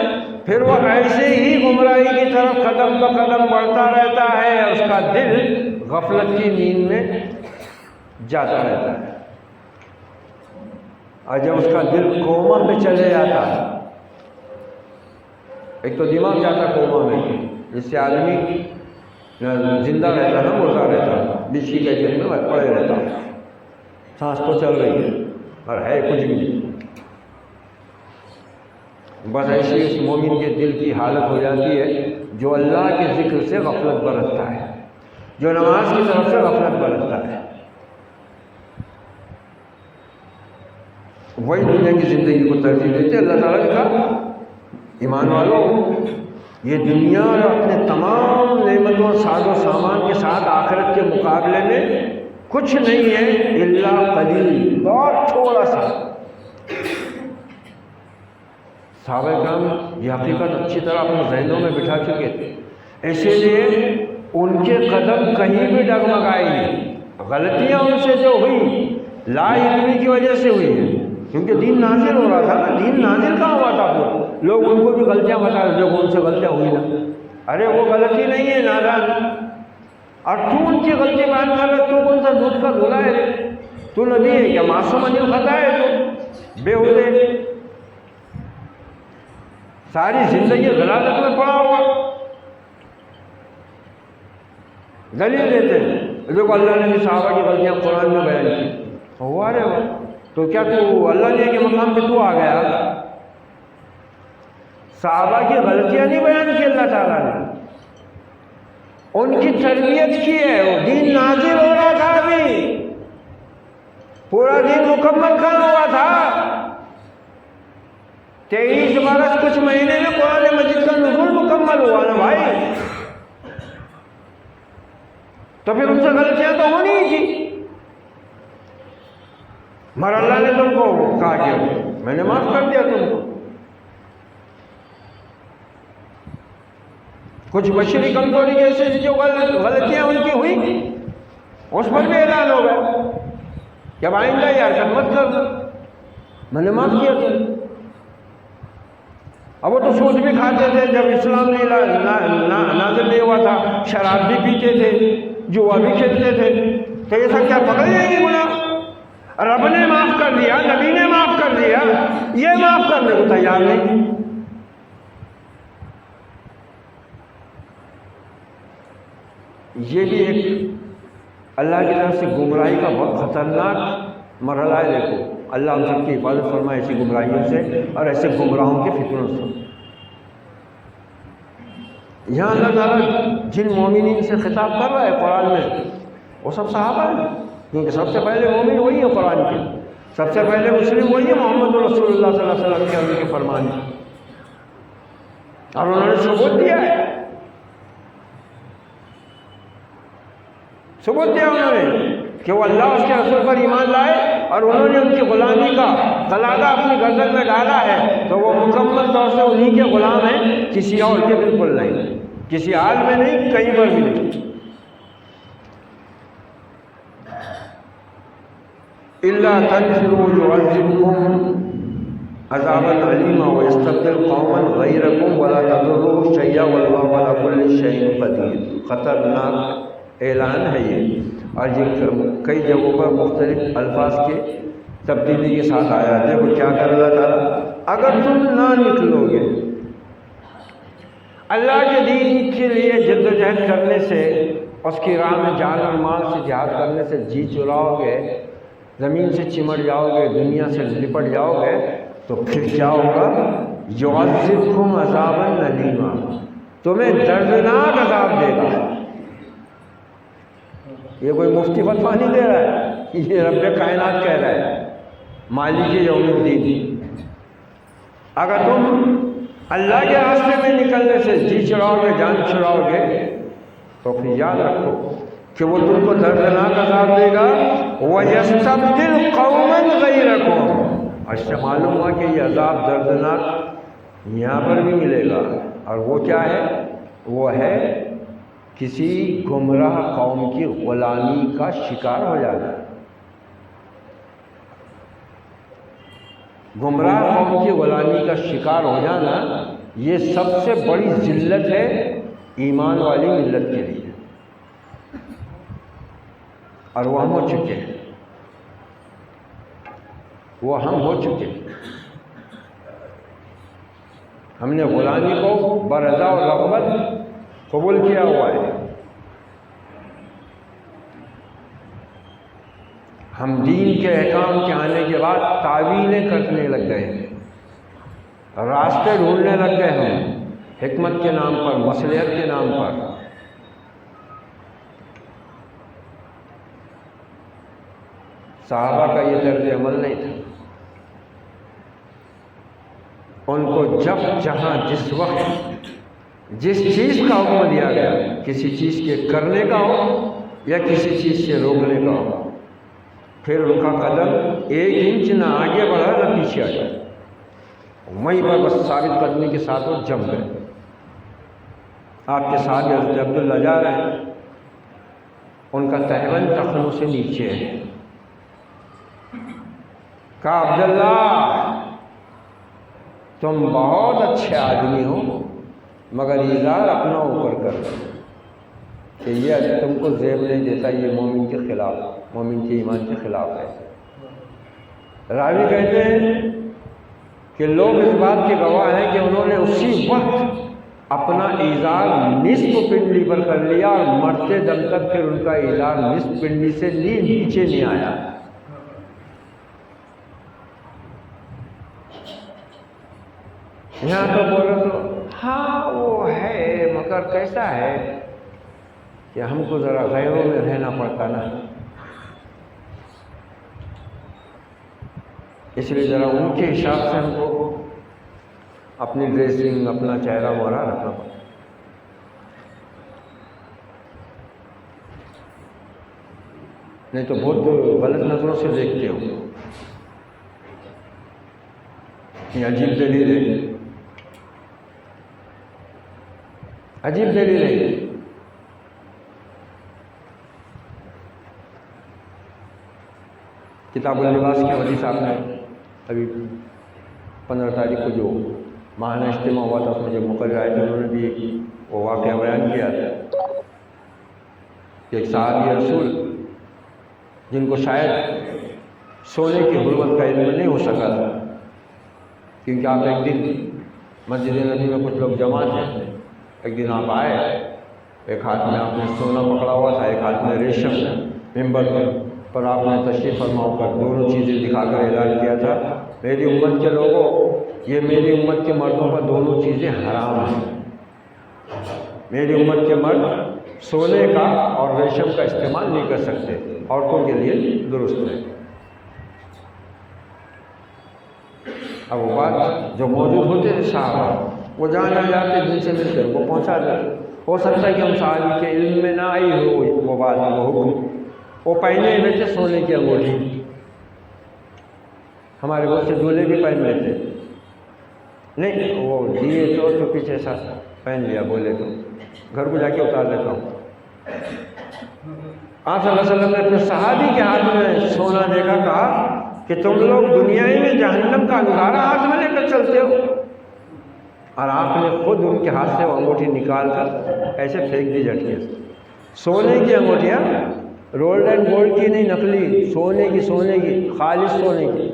[SPEAKER 2] پھر وہ ایسے ہی گمراہی کی طرف قدم بہ قدم بڑھتا رہتا ہے، اس کا دل غفلت کی نیند میں جاتا رہتا ہے، اور جب اس کا دل کوما میں چلے جاتا ہے، ایک تو دماغ جاتا کوما میں، جس سے آدمی زندہ رہتا نا مردہ رہتا، بیچ کی کیفیت میں پڑے رہتا، سانس تو چل رہی ہے اور ہے کچھ بھی نہیں۔ بس ایسی اس مومن کے دل کی حالت ہو جاتی ہے جو اللہ کے ذکر سے غفلت برتتا ہے، جو نماز کی طرف سے غفلت برتتا ہے، وہی دنیا کی زندگی کو ترجیح دیتے۔ اللہ تعالیٰ نے کہا ایمان والوں، یہ دنیا اور اپنے تمام نعمتوں اور ساز و سامان کے ساتھ آخرت کے مقابلے میں کچھ نہیں ہے الا قلیل، بہت تھوڑا سا۔ صحابہ کرام یہ حقیقت اچھی طرح اپنے ذہنوں میں بٹھا چکے تھے، اسی لیے ان کے قدم کہیں بھی ڈگمگائے نہیں۔ غلطیاں ان سے جو ہوئی لا علمی کی وجہ سے ہوئی ہیں، کیونکہ دین نازل ہو رہا تھا نا، دین نازل کہاں ہوا تھا؟ لوگ ان کو بھی غلطیاں بتا رہے، جو ان سے غلطیاں ہوئی نا، ارے وہ غلطی نہیں ہے نادان، اور تو ان کی غلطی بیان کر رہا، تو کون سا دودھ کا دھلا ہے؟ تو نبی ہے کیا؟ معصوم عن الخطا ہے تو بےہودے ساری زندگی غلالت میں پڑا ہوا دلیل دیتے ہیں دیکھو اللہ نے بھی صحابہ کی غلطیاں قرآن میں بیان کی، ہوا رہے ہو تو کیا تو اللہ نے کے مقام پہ تو آ گیا؟ صحابہ کی غلطیاں نہیں بیان کی اللہ تعالیٰ نے، ان کی تربیت کی ہے، وہ دین نازل ہو رہا تھا، ابھی پورا دین مکمل کر ہوا تھا، 23 برس کچھ مہینے میں قرآن مجید کا نزول مکمل ہوا نا بھائی، تو پھر ان سے غلطیاں تو ہونی ہی تھی، مگر اللہ نے تم کو کہا کہ میں نے معاف کر دیا تم کو۔ کچھ بشری کمزوری جیسے جو غلطیاں ان کی ہوئی اس پر بھی اعلان ہو گیا کہ اب آئندہ یار مت کر دو، میں نے معاف کیا تم۔ اب وہ تو سود بھی کھاتے تھے جب اسلام نازل نہیں ہوا تھا، شراب بھی پیتے تھے، جوا بھی کھیلتے تھے، تو یہ سب کیا پکڑ لیں گے گناہ؟ رب نے معاف کر دیا، نبی نے معاف کر دیا، یہ معاف کرنے کو تیار نہیں۔ یہ بھی ایک اللہ کی طرف سے گمراہی کا بہت خطرناک مرحلہ ہے۔ دیکھو اللہ ہم سب کی حفاظت فرمائے ایسی گمراہیوں سے اور ایسے گمراہوں کے فتنوں سے۔ یہاں اللہ تعالیٰ جن مومنین سے خطاب کر رہا ہے قرآن میں وہ سب صحابہ ہیں، کیونکہ سب سے پہلے مومن وہی ہے، قرآن کے سب سے پہلے مسلم وہی ہے، محمد رسول اللہ صلی اللہ علیہ وسلم کے ان کے فرمان ہے، اور انہوں نے ثبوت دیا ہے، ثبوت دیا انہوں نے کہ وہ اللہ اس کے رسول پر ایمان لائے، اور انہوں نے ان کی غلامی کا قلادہ اپنی گردن میں ڈالا ہے، تو وہ مکمل طور سے انہی کے غلام ہیں، کسی اور کے بالکل نہیں، کسی حال میں نہیں، کہیں پر بھی نہیں۔ إِلَّا تَنْفِرُوا يُعَذِّبْكُمْ عَذَابًا عَلِيمًا وَيَسْتَبْدِلْ قَوْمًا غَيْرَكُمْ وَلَا تَضُرُّوهُ شَيْئًا وَاللَّهُ عَلَى كُلِّ شَيْءٍ قَدِيرٌ۔ خطرناک اعلان ہے یہ، اور یہ کئی جگہوں پر مختلف الفاظ کے تبدیلی کے ساتھ آیا ہے۔ دیکھو کیا کر اللہ تعالیٰ، اگر تم نہ نکلو گے اللہ کے دین کے لیے جد و جہد کرنے سے، اس کی راہ میں جان اور مال سے جہاد کرنے سے جی چراؤ گے، زمین سے چمٹ جاؤ گے، دنیا سے لپٹ جاؤ گے، تو پھر کیا ہوگا؟ یعذبکم عذابا الیما، تمہیں دردناک عذاب دے گا۔ یہ کوئی مفتی فتویٰ نہیں دے رہا ہے، یہ رب کائنات کہہ رہا ہے، مالک یوم الدین۔ اگر تم اللہ کے راستے میں نکلنے سے جی چڑھاؤ گے، جان چھڑاؤ گے، تو پھر یاد رکھو کہ وہ تم کو دردناک عذاب دے گا، وَيَسْتَبْدِلْ قَوْمًا غَيْرَكُمْ، اس سے معلوم ہوا کہ یہ عذاب دردناک یہاں پر بھی ملے گا، اور وہ کیا ہے؟ وہ ہے کسی گمراہ قوم کی غلامی کا شکار ہو جانا۔ گمراہ قوم کی غلامی کا شکار ہو جانا یہ سب سے بڑی ذلت ہے ایمان والی ملت کے لیے، اور وہ ہم ہو چکے ہیں، وہ ہم ہو چکے ہیں۔ ہم نے غلامی کو برضا و رغبت قبول کیا ہوا ہے، ہم دین کے احکام کے آنے کے بعد تعویلیں کرنے لگ گئے ہیں، راستے ڈھونڈنے لگ گئے ہیں، حکمت کے نام پر، مصلحت کے نام پر۔ صحابہ کا یہ طرز عمل نہیں تھا، ان کو جب جہاں جس وقت جس چیز کا حکم دیا گیا، کسی چیز کے کرنے کا ہو یا کسی چیز سے روکنے کا ہو، پھر ان کا قدم 1 انچ نہ آگے بڑھا نہ پیچھے آ جائے، وہیں پر بس ثابت قدمی کے ساتھ وہ جم گئے۔ آپ کے ساتھ حضرت عبداللہ جا رہے ہیں، ان کا تہبند ٹخنوں سے نیچے ہے، کہا عبداللہ تم بہت اچھے آدمی ہو، مگر ایزار اپنا اوپر کر دو کہ یہ تم کو زیب نہیں دیتا، یہ مومن کے خلاف، مومن کے ایمان کے خلاف ہے۔ راوی کہتے ہیں کہ لوگ اس بات کے گواہ ہیں کہ انہوں نے اسی وقت اپنا ایزار نصف پنڈلی پر کر لیا اور مرتے دم تک پھر ان کا ایزار نصف پنڈلی سے نیچے نہیں آیا۔ یہاں تو بولو تو ہاں وہ ہے، مگر کیسا ہے کہ ہم کو ذرا غیروں میں رہنا پڑتا نا، اس لیے ذرا ان کے حساب سے ہم کو اپنی ڈریسنگ، اپنا چہرہ مورا رکھنا پڑتا۔ نہیں تو بہت غلط نظروں سے دیکھتے ہو، یہ عجیب دلیل ہے، عجیب دلیل ہے۔ کتاب اللباس کے حدیث آپ نے ابھی 15 تاریخ کو جو ماہانہ اجتماع ہوا تھا، اس میں جب مقرر آئے تھے انہوں نے بھی وہ واقعہ بیان کیا تھا کہ ایک صحابی رسول جن کو شاید سونے کی حرمت کا علم نہیں ہو سکا تھا، کیونکہ آپ ایک دن مسجد نبی میں کچھ لوگ جمع تھے، ایک دن آپ آئے، ایک ہاتھ میں آپ نے سونا پکڑا ہوا تھا، ایک ہاتھ میں ریشم، ممبر پر آپ نے تشریف فرما کر دونوں چیزیں دکھا کر اعلان کیا تھا، میری امت کے لوگوں، یہ میری امت کے مردوں پر دونوں چیزیں حرام ہیں، میری امت کے مرد سونے کا اور ریشم کا استعمال نہیں کر سکتے، عورتوں کے لیے درست ہے۔ اب وہ بات جو موجود ہوتے ہیں صحابہ، وہ جانا جاتے جن سے ملتے ہیں وہ پہنچا دیتے، ہو سکتا ہے کہ ہم صحابی کے علم میں نہ آئی ہو وہ بات، وہ حکم، وہ پہنے ہوئے تھے سونے کی انگوٹھی، ہمارے بہت سے دولہے بھی پہن لیتے، نہیں وہ دیے تو پیچھے سا پہن لیا، بولے تو گھر کو جا کے اتار لیتا ہوں۔ آپ صلی اللہ علیہ وسلم نے اپنے صحابی کے ہاتھ میں سونا دے کر کہا کہ تم لوگ دنیا میں جہنم کا انگارہ ہاتھ میں لے کر چلتے ہو، اور آپ نے خود ان کے ہاتھ سے وہ انگوٹھی نکال کر ایسے پھینک دی جھٹکے سے۔ سونے کی انگوٹھیاں، رولڈ اینڈ گولڈ کی نہیں، نقلی سونے کی خالص سونے کی،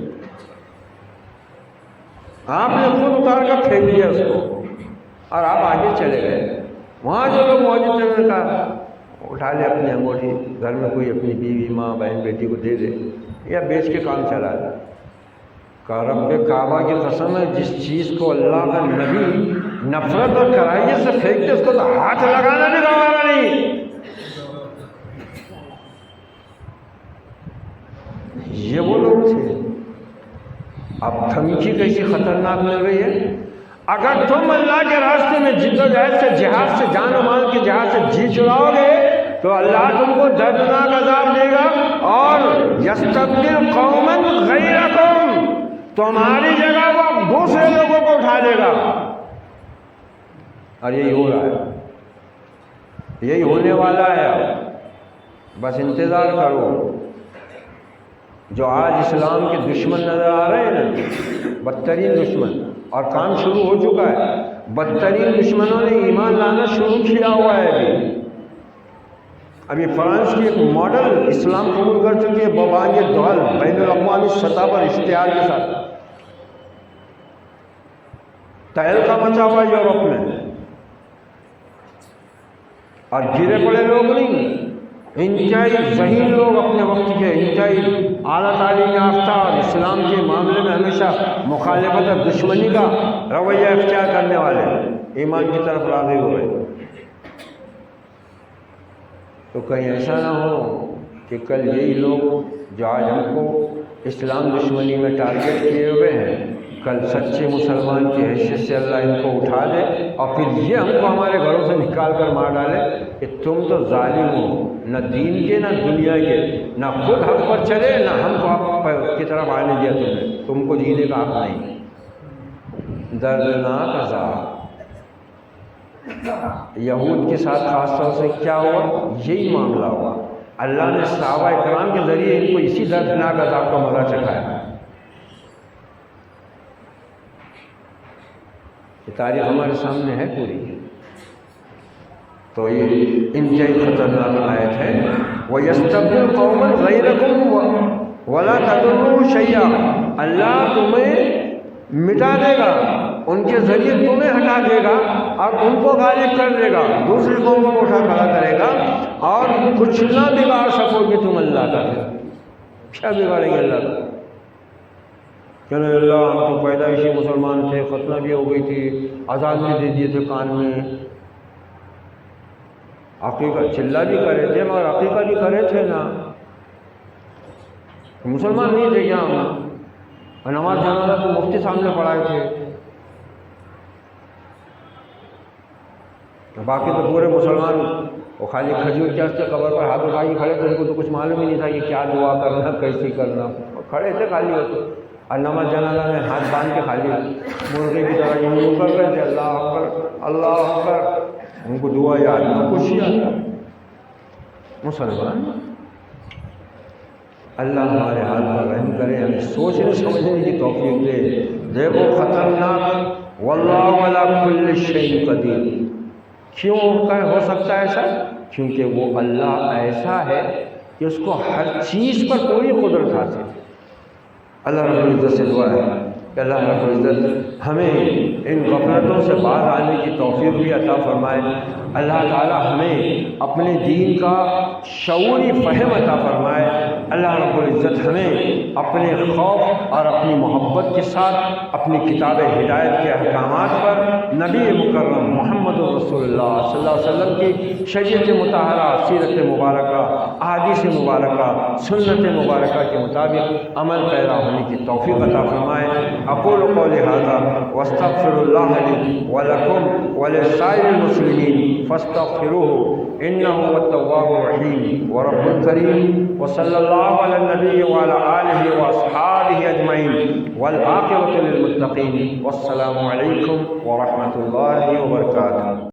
[SPEAKER 2] آپ نے خود اتار کر پھینک دیا اس کو، اور آپ آگے چلے گئے۔ وہاں جو لوگ موجود تھے انہوں نے کہا اٹھا لے اپنی انگوٹھی، گھر میں کوئی اپنی بیوی، ماں، بہن، بیٹی کو دے دے یا بیچ کے کام چلا دے۔ کہا رب کعبہ کی قسم ہے، جس چیز کو اللہ کا نبی نفرت اور کراہیت سے پھینکتے اس کو تو ہاتھ لگانا بھی گوارا نہیں۔ یہ وہ لوگ تھے۔ اب دھمکی کیسی خطرناک مل رہی ہے، اگر تم اللہ کے راستے میں جدوجہد سے، جہاد سے، جان و مال کی جہاد سے جی چڑاؤ گے تو اللہ تم کو دردناک عذاب دے گا، اور یستبدل قوما غیرکم، تمہاری جگہ وہ دوسرے لوگوں کو اٹھا دے گا۔ اور یہی ہو رہا ہے، یہی ہونے والا ہے، بس انتظار کرو۔ جو آج اسلام کے دشمن نظر آ رہے ہیں نا، بدترین دشمن، اور کام شروع ہو چکا ہے، بدترین دشمنوں نے ایمان لانا شروع کیا ہوا ہے۔ ابھی فرانس کی ایک ماڈل اسلام قبول کر چکی ہے، بابانگ دول، بین الاقوامی سطح پر اشتہار کے ساتھ، تہلکہ مچا ہوا یورپ میں، اور گرے پڑے لوگ نہیں، انتہائی ذہین لوگ، اپنے وقت کے انتہائی اعلیٰ تعلیم یافتہ اور اسلام کے معاملے میں ہمیشہ مخالفت اور دشمنی کا رویہ اختیار کرنے والے ایمان کی طرف راغب ہوئے۔ تو کہیں ایسا نہ ہو کہ کل یہی لوگ جو آج ہم کو اسلام دشمنی میں ٹارگٹ کیے ہوئے ہیں، کل سچے مسلمان کی حیثیت سے اللہ ان کو اٹھا دے اور پھر یہ ہم کو ہمارے گھروں سے نکال کر مار ڈالے کہ تم تو ظالم ہو، نہ دین کے نہ دنیا کے، نہ خود حق پر چلے نہ ہم کو حق کی طرف آنے دیا تم کو جینے کا حق نہیں۔ دردناک عذاب۔ یہود کے ساتھ خاص طور سے کیا ہوا، یہی معاملہ ہوا، اللہ نے صحابہ اکرام کے ذریعے ان کو اسی دردناک عذاب کا مزہ چکھایا۔ یہ تاریخ ہمارے سامنے ہے پوری۔ تو یہ انتہائی خطرناک آیت ہے۔ وَيَسْتَبْدِلْ قَوْمًا غَيْرَكُمْ وَلَا تَضُرُّوهُ شَيْئًا، اللہ تمہیں مٹا دے گا، ان کے ذریعے تمہیں ہٹا دے گا اور ان کو غالب کر دے گا، دوسری قوموں کو اٹھا کھڑا کرے گا، اور کچھ نہ بگاڑ سکو گے تم اللہ کا۔ کیا بگاڑیں گے اللہ کا؟ کہ اللہ ہم تو پیدائشی مسلمان تھے، ختنہ بھی ہو گئی تھی، آزاد بھی دے دیے تھے کان میں، عقیقہ چلہ بھی کرے تھے مگر عقیقہ بھی کرے تھے نا، مسلمان نہیں تھے کیا ہم؟ اور نماز جنازہ تو مفتی سامنے پڑھائے تھے، باقی تو پورے مسلمان وہ خالی کھجور کے واسطے قبر پر ہاتھ اٹھا کے کھڑے تھے، ان کو تو کچھ معلوم ہی نہیں تھا کہ کیا دعا کرنا، کیسی کرنا، کھڑے تھے خالی ہوتے، اور نماز جنازہ میں ہاتھ باندھ کے خالی مرغے کی طرح یوں کر رہے تھے، اللہ اکبر اللہ اکبر، ان کو دعا یاد نہ کچھ یاد۔ مسلمان اللہ ہمارے حال پر رحم کرے، ہمیں سوچنے سمجھنے کی توفیق دے۔ دیکھو خطرناک، واللہ علی کل شیء قدیر، کیوں ہو سکتا ہے ایسا؟ کیونکہ وہ اللہ ایسا ہے کہ اس کو ہر چیز پر پوری قدرت حاصل ہے۔ اللہ رب العزت سے دعا ہے کہ اللہ رب العزت ہمیں ان غفلتوں سے باز آنے کی توفیق بھی عطا فرمائے۔ اللہ تعالی ہمیں اپنے دین کا شعوری فہم عطا فرمائے۔ اللہ رب العزت ہمیں اپنے خوف اور اپنی محبت کے ساتھ اپنی کتاب ہدایت کے احکامات پر نبی مکرم محمد رسول اللہ صلی اللہ علیہ وسلم کی شریعت مطہرہ، سیرت مبارکہ، احادیث مبارکہ، سنت مبارکہ کے مطابق عمل پیرا ہونے کی توفیق عطا فرمائے۔ اقول قولی ھذا واستغفر اللہ لی ولکم ولسائر المسلمین فاستغفروه انہ هو التواب الرحیم ورب کریم، وصلی اللہ علی النبی وعلی آلہ واصحابہ اجمعین، والعاقبۃ للمتقین، والسلام علیکم ورحمۃ اللہ وبرکاتہ۔